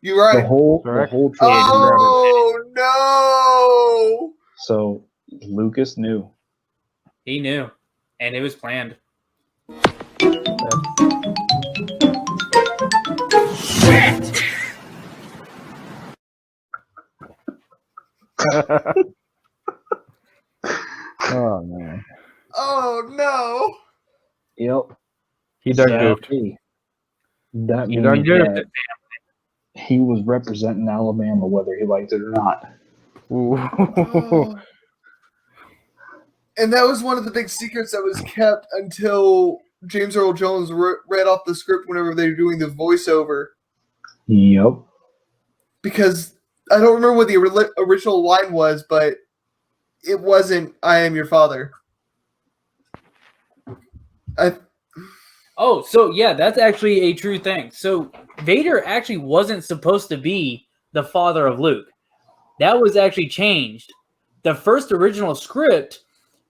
You're right. The whole Correct. trilogy. Oh, no! So Lucas knew. He knew. And it was planned. Oh, man. Oh, no! Yep. He done So- goofed. That You means done goofed. that he was representing Alabama whether he liked it or not. Ooh. Oh. And that was one of the big secrets that was kept until James Earl Jones read off the script whenever they were doing the voiceover. Yep. Because I don't remember what the original line was, but it wasn't "I am your father." Oh, so yeah, that's actually a true thing. So Vader actually wasn't supposed to be the father of Luke. That was actually changed. The first original script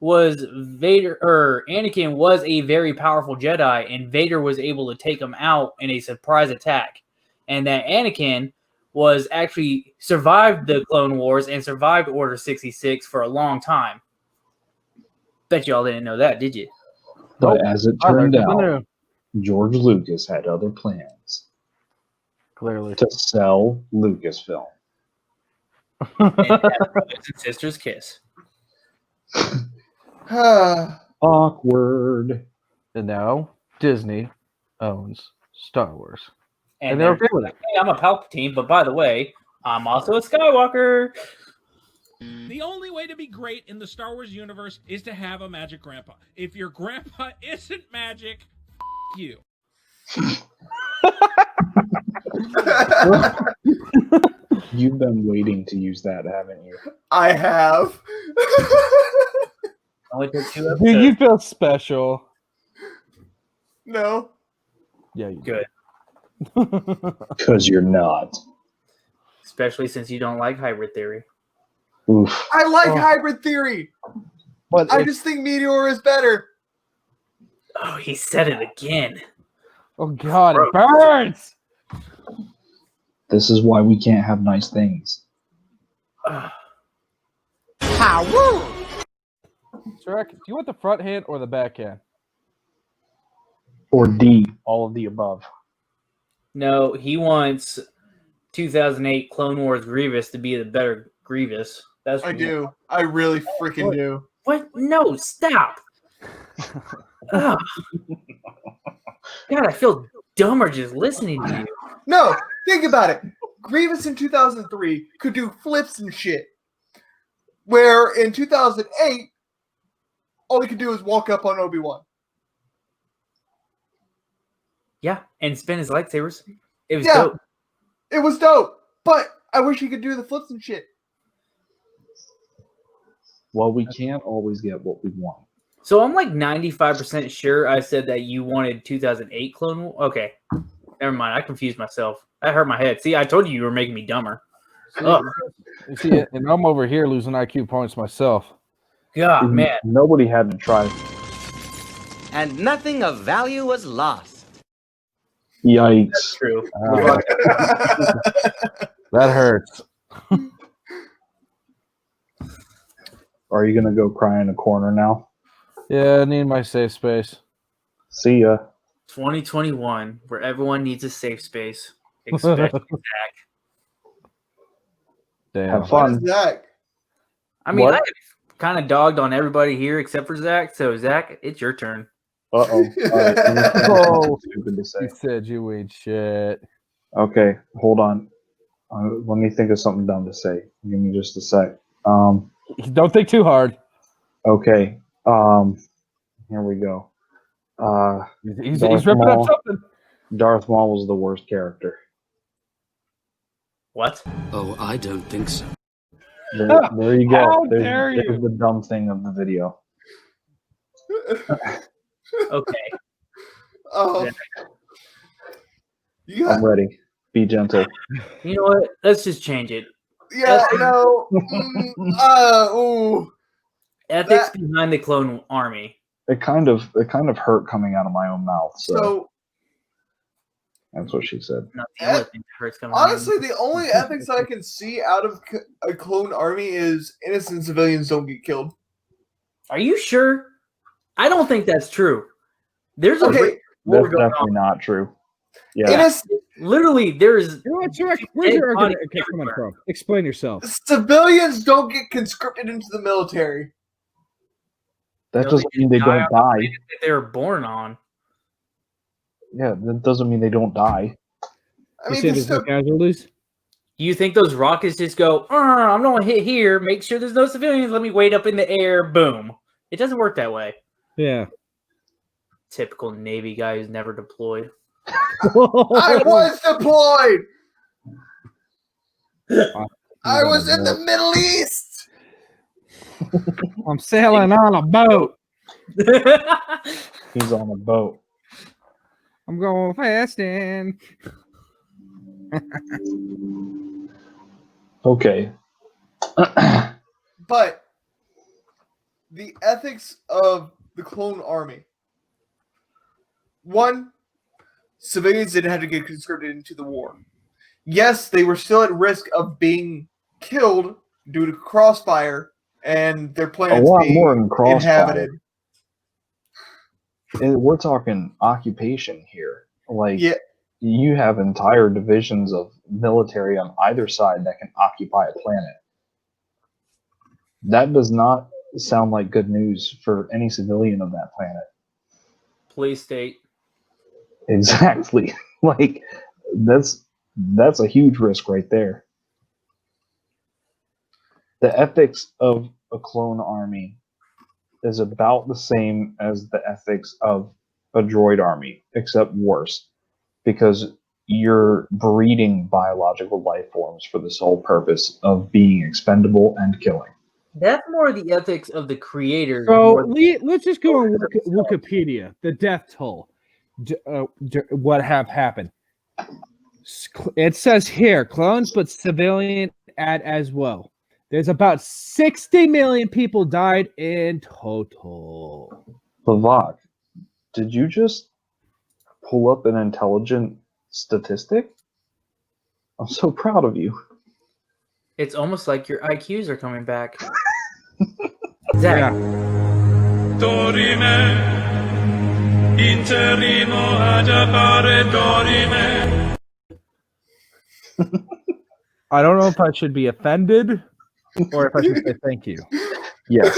was Anakin was a very powerful Jedi, and Vader was able to take him out in a surprise attack. And that Anakin was actually survived the Clone Wars and survived Order 66 for a long time. Bet y'all didn't know that, did you? But as it turned out, George Lucas had other plans. Clearly. To sell Lucasfilm. And that brothers and sisters kiss. Awkward. And now Disney owns Star Wars. And they're okay with it. Hey, I'm a Palpatine, but by the way, I'm also a Skywalker. The only way to be great in the Star Wars universe is to have a magic grandpa. If your grandpa isn't magic, you. You've been waiting to use that, haven't you? I have. Only took 2 episodes. Dude, you feel special. No. Yeah, you Good. Because you're not. Especially since you don't like hybrid theory. Oof. I like hybrid theory. But I just think Meteor is better. Oh, he said it again. Oh God, it burns. This is why we can't have nice things. Shrek, do you want the front hand or the back hand? Or D, all of the above. No, he wants 2008 Clone Wars Grievous to be the better Grievous. That's I do. I really freaking do. What? No, stop. Ugh. God, I feel dumber just listening to you. No, think about it. Grievous in 2003 could do flips and shit. Where in 2008, all he could do is walk up on Obi-Wan. Yeah, and spin his lightsabers. It was Yeah. dope. It was dope, but I wish he could do the flips and shit. Well, we can't always get what we want. So I'm like 95% sure I said that you wanted 2008 Clone Wars. Okay, never mind. I confused myself. That hurt my head. See, I told you were making me dumber. Ugh. You see it, and I'm over here losing IQ points myself. God, man. Nobody had to try. And nothing of value was lost. Yikes. That's true. That hurts. Are you going to go cry in a corner now? Yeah, I need my safe space. See ya. 2021, where everyone needs a safe space. Especially Zach. Damn. Have fun. Zach. I mean, What? I kind of dogged on everybody here except for Zach. So, Zach, it's your turn. Uh-oh. All right, let me think of Oh. something stupid to say. You said you ain't shit. Okay, hold on. Let me think of something dumb to say. Give me just a sec. Don't think too hard. Okay. Here we go. He's Darth ripping up Maul. something. Darth Maul was the worst character. What? Oh, I don't think so. There you go. How There's, dare you. there's the dumb thing of the video. Okay. Oh. You got, I'm ready. Be gentle. You know what? Let's just change it. yeah, no. Ooh. Ethics behind the clone army. It kind of hurt coming out of my own mouth. So, So, that's what she said. Not the only thing that hurts coming out of honestly, the only ethics I can see out of a clone army is innocent civilians don't get killed. Are you sure? I don't think that's true. There's a Okay, war That's going definitely on. not true. Yeah. innocent Literally, there's You know what, Shrek? Where's your Dead argument bodies coming everywhere. from? Explain yourself. civilians don't get conscripted into the military. That No, doesn't they mean they die don't on the die. planet that they were born on. Yeah, that doesn't mean they don't die. I You mean, say there's there's no still, casualties? You think those rockets just go, I'm going to hit here, make sure there's no civilians, let me wait up in the air, boom. It doesn't work that way. Yeah. Typical Navy guy who's never deployed. I was deployed. I was in the Middle East. I'm sailing on a boat. He's on a boat. I'm going fasting. Okay. But the ethics of the clone army. One, civilians didn't have to get conscripted into the war. Yes, they were still at risk of being killed due to crossfire and their planets lot being more than crossfire. inhabited. We're talking occupation here. Like, Yeah. you have entire divisions of military on either side that can occupy a planet. That does not sound like good news for any civilian of that planet. Police state. Exactly. Like, that's a huge risk right there. The ethics of a clone army is about the same as the ethics of a droid army, except worse, because you're breeding biological life forms for the sole purpose of being expendable and killing. That's more the ethics of the creators. So more than- let's just go on Wikipedia. The death toll. What have happened? It says here, clones, but civilian add as well. There's about 60 million people died in total. Vivek, did you just pull up an intelligent statistic? I'm so proud of you. It's almost like your IQs are coming back. Zach, Yeah. Dorime, interimo ad appare dorime. I don't know if I should be offended or if I should say thank you. Yes.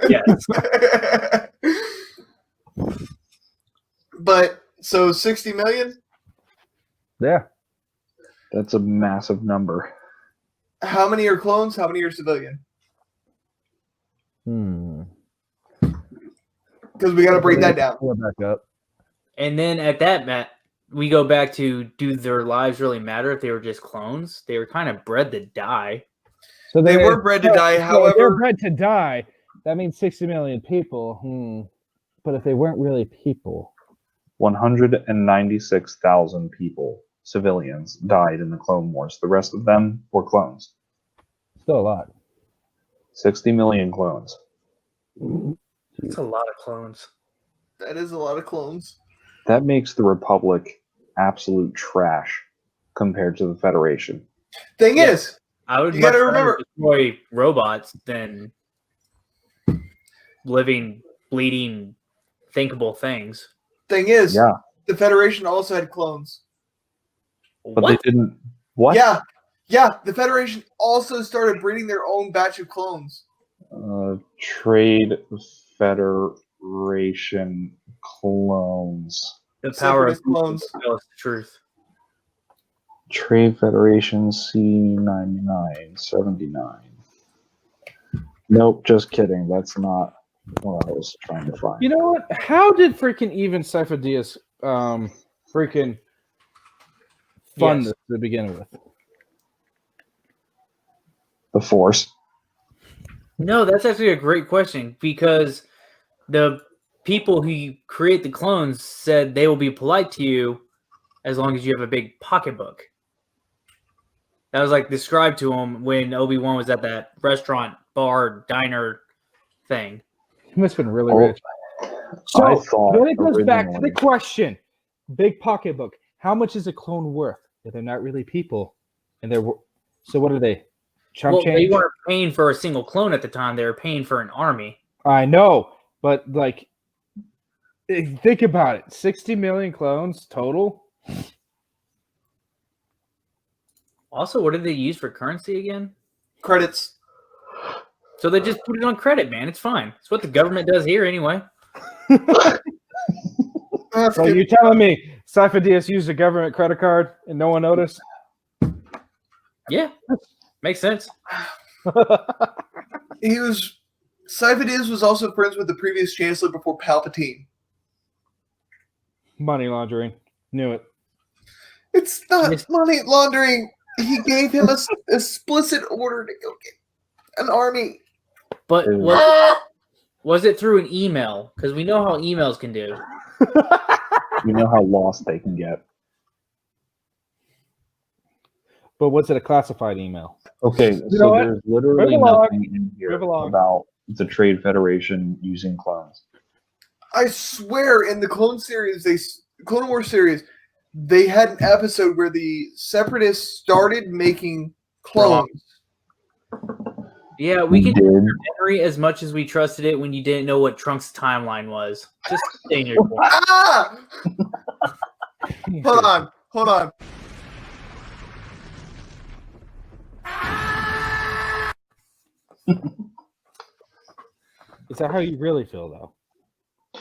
yes. But so 60 million? Yeah. That's a massive number. How many are clones? How many are civilian? Because we got to break that down. Pull it back up. And then at that, Matt, we go back to, do their lives really matter if they were just clones? They were kind of bred to die. So They were bred to die, so however- they're bred to die. That means 60 million people. But if they weren't really people, 196,000 people, civilians, died in the Clone Wars. The rest of them were clones. still a lot. 60 million clones. That's a lot of clones. That is a lot of clones. That makes the Republic absolute trash compared to the Federation. Thing Yeah. is, I would You much gotta rather remember- destroy robots than living, bleeding, thinkable things. Yeah, the Federation also had clones. but What? they didn't. What? Yeah, the Federation also started breeding their own batch of clones. Trade Federation clones. The power of Separatist clones. tell us the truth. Trade Federation C9979. Nope, just kidding. That's not what I was trying to find. You know what? How did freaking even Cypher Diaz freaking fund Yes. this to begin with? The Force. No, that's actually a great question, because the people who create the clones said they will be polite to you as long as you have a big pocketbook. That was like described to him when Obi-Wan was at that restaurant, bar, diner thing. He must have been really Oh, rich. So I thought then it goes back to the originally- question: big pocketbook. How much is a clone worth? If they're not really people, and so what are they? Chump Well, they change? weren't paying for a single clone at the time. They were paying for an army. I know, but like, think about it: 60 million clones total. Also, what did they use for currency again? Credits. So they just put it on credit, man. It's fine. It's what the government does here anyway. That's So good. you're telling me Cypher Diaz used a government credit card and no one noticed? Yeah, makes sense. Cypher Diaz was also friends with the previous chancellor before Palpatine. Money laundering. Knew it. It's not Yes. money laundering. He gave him a explicit order to go get an army. But Dude. was it through an email? Because we know how emails can do. You know how lost they can get. But was it a classified email? Okay, know so what? there's literally Move along. nothing in here Move along. about the Trade Federation using clones. I swear, in the Clone Wars series, they had an episode where the Separatists started making clones. Yeah, we can Did. memory as much as we trusted it when you didn't know what Trunks' timeline was. Just stay in your corner. Ah! Hold on. Is that how you really feel, though?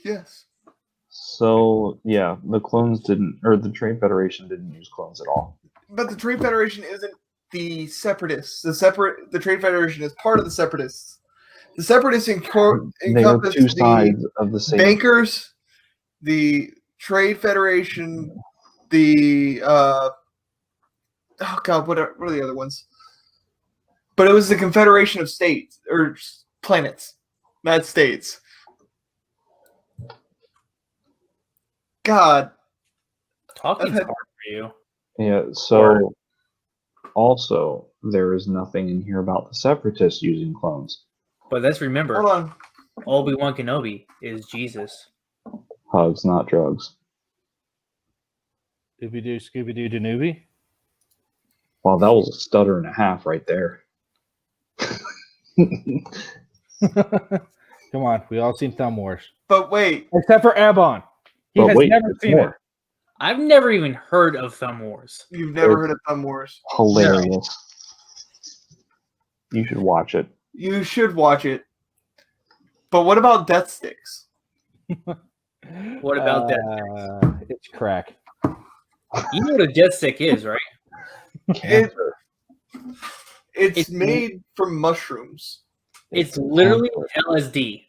Yes. So yeah, the clones didn't, or the Trade Federation didn't use clones at all. But the Trade Federation isn't the Separatists. The Trade Federation is part of the Separatists. The Separatists They have encompass two the sides of the same. bankers, the Trade Federation, the oh god, what are the other ones? But it was the Confederation of States or planets, not states. God, Talking's I've had- hard for you. Yeah. So also there is nothing in here about the Separatists using clones. But let's remember, hold on. Obi-Wan Kenobi is Jesus. Hugs, not drugs. Scooby-Doo, Scooby-Doo, Danubi? Wow, that was a stutter and a half right there. Come on, we all seen Thumb Wars. But wait, Except for Abon. He But has wait, never there's seen more. it. I've never even heard of Thumb Wars. you've never heard of Thumb Wars. Hilarious. You should watch it. You should watch it. But what about Death Sticks? What about that? It's crack. You know what a death stick is, right? It's It's- made from mushrooms. It's literally LSD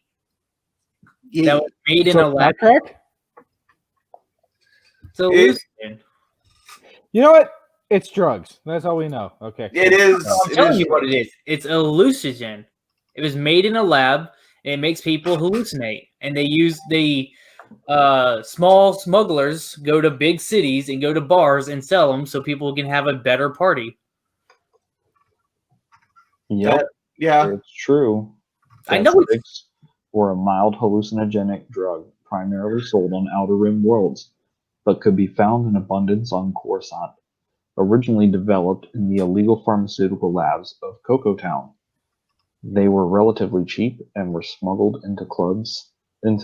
Yeah. that was made in So a lab. crack? So It- You know what? It's drugs. That's all we know. Okay. It is. I'm telling you what it is. It's a hallucinogen. It was made in a lab, and it makes people hallucinate. And they use the small smugglers go to big cities and go to bars and sell them so people can have a better party. Yep, Yeah. it's true. I know it's- Sticks were a mild hallucinogenic drug primarily sold on Outer Rim worlds, but could be found in abundance on Coruscant. Originally developed in the illegal pharmaceutical labs of Cocoa Town, they were relatively cheap and were smuggled into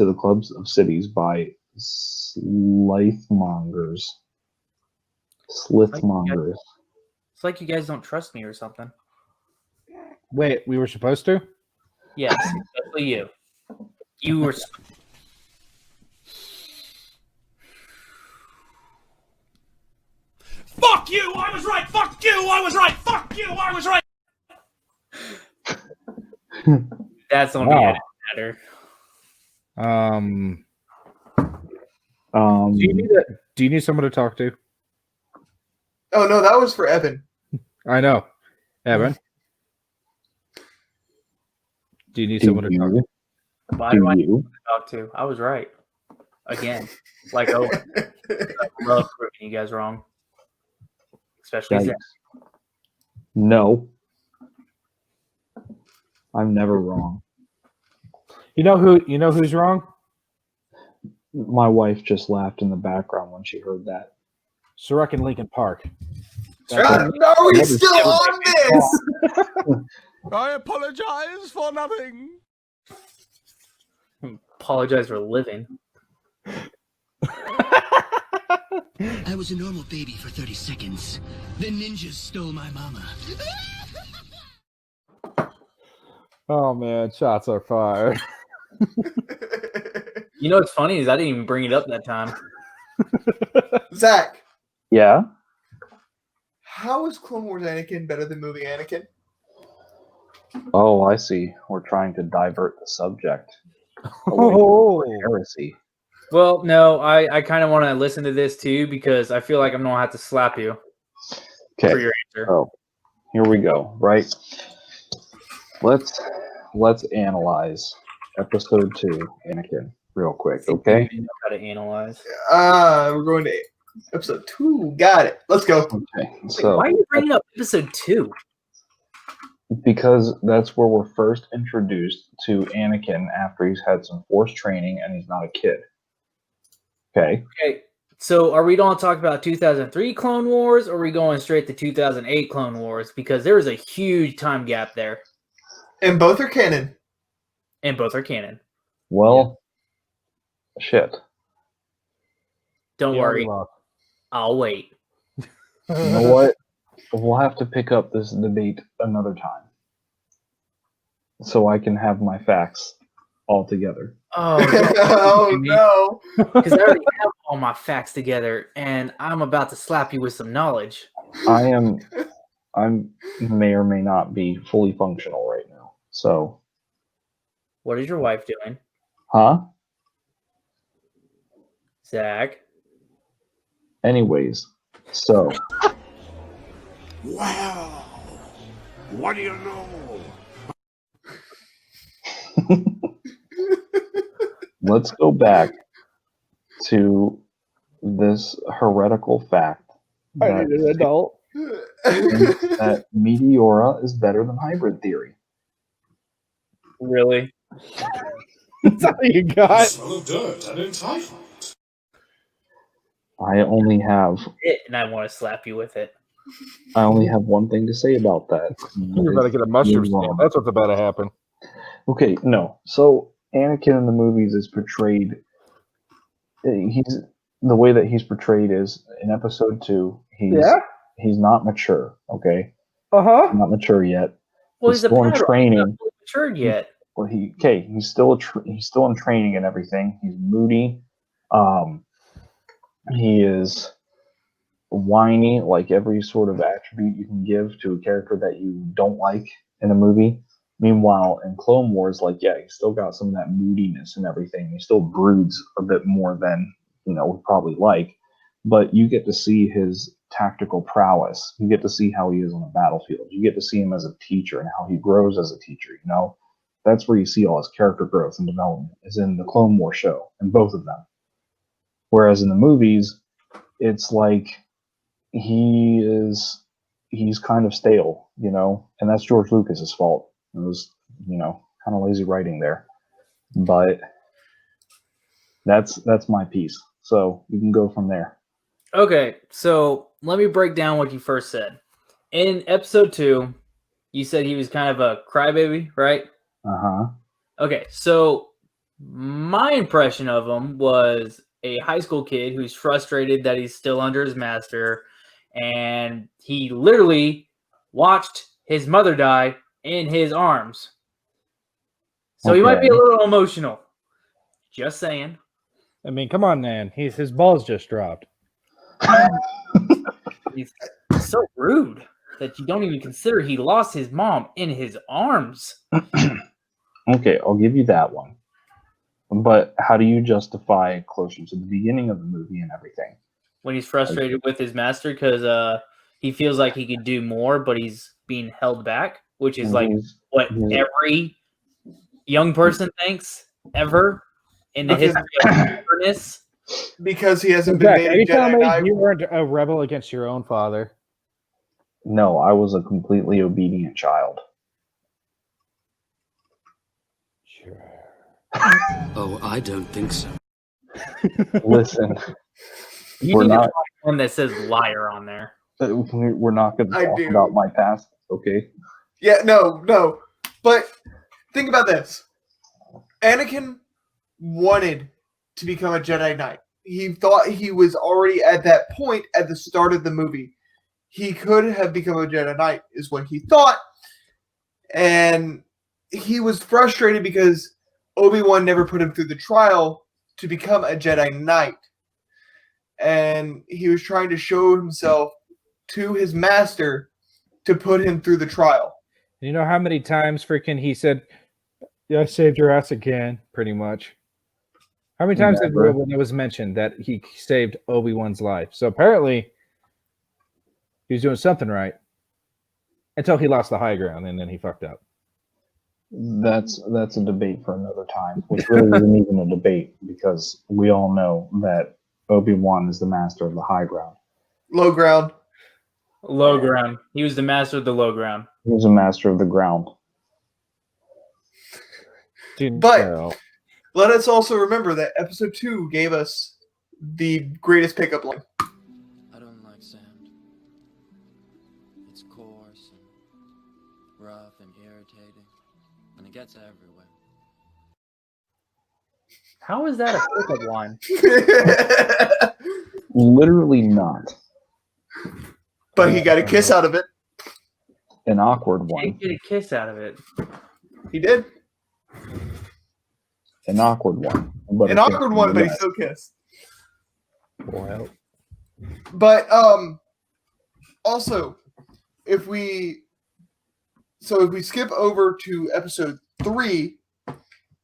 the clubs of cities by slithmongers. Slithmongers. It's like you guys don't trust me or something. Wait, we were supposed to? Yes, especially you. You were. Fuck you! I was right! Fuck you! I was right! Fuck you! I was right! That's gonna Wow. be edited better. Do you need someone to talk to? Oh no, that was for Evan. I know. Evan. Do you need Do someone to talk to? you? Why do I Do you? talk to? I was right. Again. Like, oh, I love proving you guys wrong. Especially Yikes. Zach. No. I'm never wrong. You know who's wrong? My wife just laughed in the background when she heard that. Sarek and Lincoln Park. Are we still on this? I apologize for nothing. Apologize for living. I was a normal baby for 30 seconds. Then ninjas stole my mama. Oh man, shots are fired. You know what's funny is I didn't even bring it up that time. Zach, Yeah? how is Clone Wars Anakin better than movie Anakin? Oh, I see. We're trying to divert the subject. Oh, Heresy. Well, no, I kind of want to listen to this too because I feel like I'm gonna have to slap you for Okay. your answer. So here we go. Right. Let's analyze episode 2, Anakin, real quick. See, Okay. you know how to analyze. We're going to episode 2. Got it. Let's go. Okay. Wait, So why are you bringing up episode 2? because that's where we're first introduced to Anakin after he's had some forced training and he's not a kid. Okay. Okay, so are we going to talk about 2003 Clone Wars, or are we going straight to 2008 Clone Wars? Because there is a huge time gap there, And both are canon. and both are canon. Well, shit. Don't You already worry, lost. I'll wait. You know what? We'll have to pick up this debate another time, so I can have my facts all together. Oh, Oh no. because I already have all my facts together, and I'm about to slap you with some knowledge. I may or may not be fully functional right now. So, What is your wife doing, huh? Zach? Anyways, so Wow. What do you know? let's go back to this heretical fact that, adult. that Meteora is better than hybrid theory. Really? That's all you got. Smell of dirt and entitled. I only have And I want to slap you with it. one thing to say about that. You're about to get a mushroom You're stamp. wrong. That's what's about to happen. Okay, no. So Anakin in the movies is portrayed. He's the way that he's portrayed is in episode 2. He's not mature. Okay, Uh-huh. not mature yet. Well, He's he's a still in Padawan. training. He's not matured yet. Well, he's still he's still in training and everything. He's moody. He is whiny, like every sort of attribute you can give to a character that you don't like in a movie. Meanwhile, in Clone Wars, like, yeah, he's still got some of that moodiness and everything. He still broods a bit more than, we probably like. But you get to see his tactical prowess. You get to see how he is on the battlefield. You get to see him as a teacher and how he grows as a teacher, That's where you see all his character growth and development, is in the Clone Wars show, in both of them. Whereas in the movies, it's like he's kind of stale, and that's George Lucas's fault. It was, kind of lazy writing there. But that's my piece. So you can go from there. Okay, so let me break down what you first said. In episode 2, you said he was kind of a crybaby, right? Uh-huh. Okay, so my impression of him was a high school kid who's frustrated that he's still under his master, and he literally watched his mother die in his arms. So he might be a Okay. little emotional. Just saying. I mean, come on, man. His balls just dropped. He's so rude that you don't even consider he lost his mom in his arms. Okay, I'll give you that one. But how do you justify closer to the beginning of the movie and everything? When he's frustrated with his master because he feels like he could do more, but he's being held back, which is like what every young person thinks ever in the history of universe. Because he hasn't Zach, been are made you a telling Jedi me Knight. you weren't a rebel against your own father? No, I was a completely obedient child. Sure. Oh, I don't think so. Listen, You we're need to not find one that says liar on there. we're not going to I talk do. about my past, okay? Yeah, no. But think about this. Anakin wanted to become a Jedi Knight. He thought he was already at that point at the start of the movie. He could have become a Jedi Knight, is what he thought. And he was frustrated because Obi-Wan never put him through the trial to become a Jedi Knight. And he was trying to show himself to his master to put him through the trial. You know how many times freaking he said, "Yeah, I saved your ass again," pretty much. How many times Never. when it was mentioned that he saved Obi-Wan's life? So apparently he was doing something right until he lost the high ground and then he fucked up. That's a debate for another time, which really isn't even a debate because we all know that Obi-Wan is the master of the high ground. Low ground. Low ground. He was the master of the low ground. He was a master of the ground. But let us also remember that episode 2 gave us the greatest pickup line. I don't like sand. It's coarse and rough and irritating, and it gets everywhere. How is that a pickup line? Literally not. But he got a kiss out of it. An awkward Can't one. get a kiss out of it. He did. An awkward one. But An awkward one, but he still kissed. Well, But also, if we skip over to episode 3,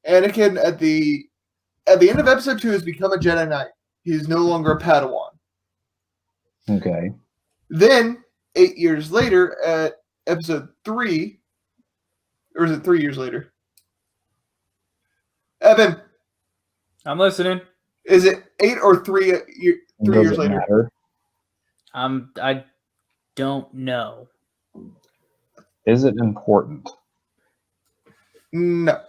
Anakin at the end of episode 2 has become a Jedi Knight. He is no longer a Padawan. Okay. Then 8 years later, at episode 3, or is it 3 years later? Evan, I'm listening. is it 8 or 3 Does years it later? matter? I don't know. Is it important? No.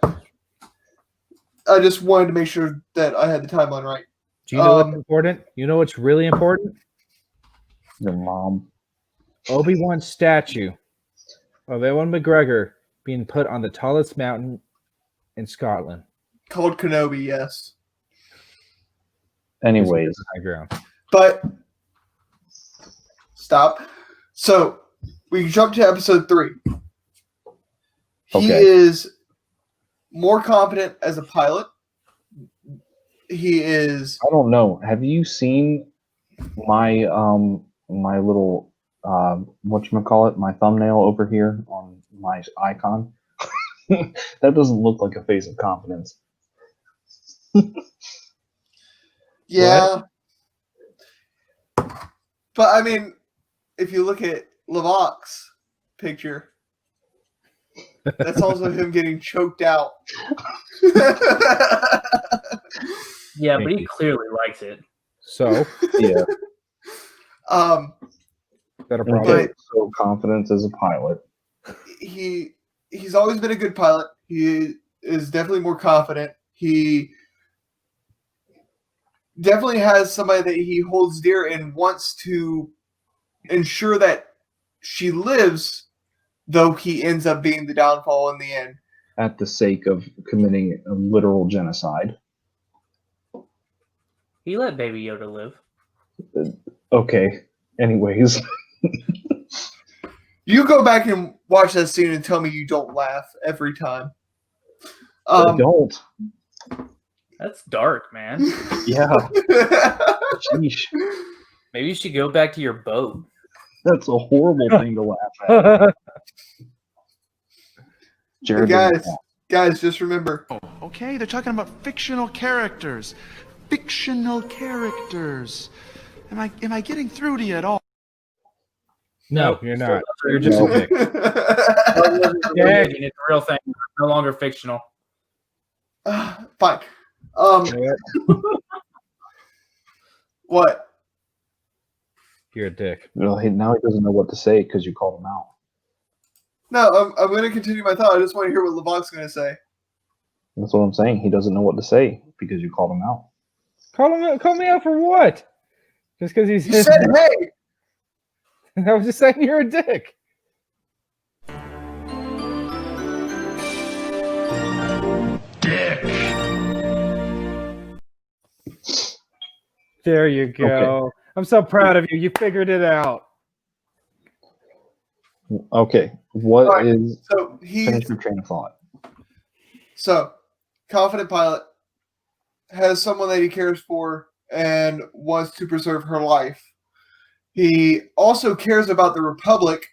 I just wanted to make sure that I had the timeline right. do you know what's important? You know what's really important? Your mom. Obi-Wan's statue of Ewan McGregor being put on the tallest mountain in Scotland. Called Kenobi, yes. Anyways. High ground. But stop. So we jump to episode 3. He Okay. is more competent as a pilot. He is. I don't know. Have you seen my my little whatchamacallit, my thumbnail over here on my icon? That doesn't look like a face of confidence. Yeah. But I mean, if you look at Levok's picture, that's also him getting choked out. Yeah, but he clearly likes it. So, Yeah. is that a problem? Okay, so confidence as a pilot. He's always been a good pilot. He is definitely more confident. He definitely has somebody that he holds dear and wants to ensure that she lives, though he ends up being the downfall in the end. At the sake of committing a literal genocide. He let Baby Yoda live. Okay. Anyways. You go back and watch that scene and tell me you don't laugh every time. I don't. That's dark, man. Yeah. Sheesh. Maybe you should go back to your boat. That's a horrible thing to laugh at. Jared, guys, just remember. Okay, they're talking about fictional characters. Fictional characters. Am I getting through to you at all? No, you're not. You're just a dick. Yeah, it's a real thing. It's no longer fictional. Fine. What? You're a dick. Well, now he doesn't know what to say because you called him out. No, I'm going to continue my thought. I just want to hear what Levok's going to say. That's what I'm saying. He doesn't know what to say because you called him out. Call me out for what? Just because he's. You said, hey! I was just saying you're a dick. There you go. Okay. I'm so proud of you. You figured it out. Okay. What All right, is? So Finish your train of thought. So, confident pilot has someone that he cares for and wants to preserve her life. He also cares about the Republic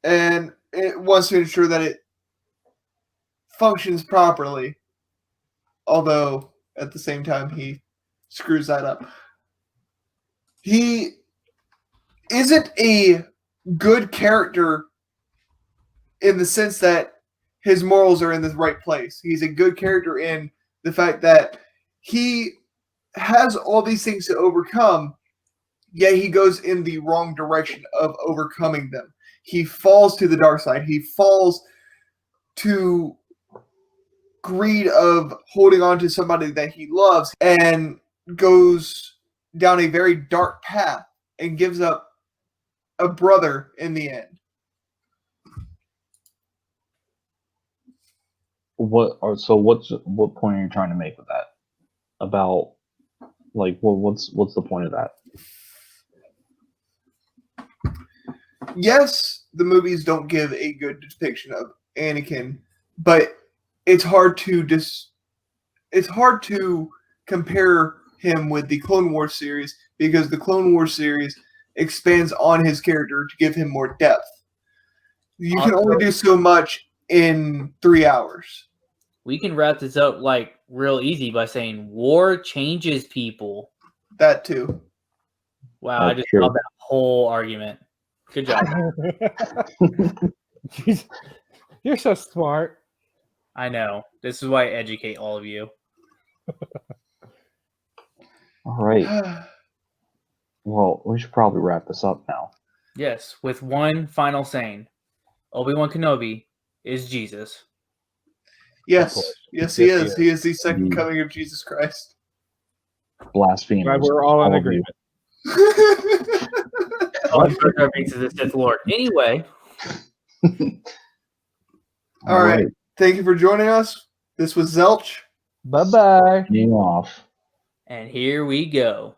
and it wants to ensure that it functions properly. Although at the same time he screws that up. He isn't a good character in the sense that his morals are in the right place. He's a good character in the fact that he has all these things to overcome, yet he goes in the wrong direction of overcoming them. He falls to the dark side. He falls to greed of holding on to somebody that he loves and goes down a very dark path and gives up a brother in the end. What point are you trying to make with that? About like what's the point of that? Yes, the movies don't give a good depiction of Anakin, but it's hard to compare him with the Clone Wars series because the Clone Wars series expands on his character to give him more depth. You can only do so much in 3 hours. We can wrap this up like real easy by saying war changes people. That too. Wow, I just saw that whole argument. Good job. Jeez, you're so smart. I know. This is why I educate all of you. All right. Well, we should probably wrap this up now. Yes, with one final saying. Obi-Wan Kenobi is Jesus. Yes, yes, he is. He is the second coming of Jesus Christ. Blasphemers. Right, we're all in of agreement. All further beats of the Sith Lord. Anyway. All right. Thank you for joining us. This was Zelch. Bye-bye. Being off. And here we go.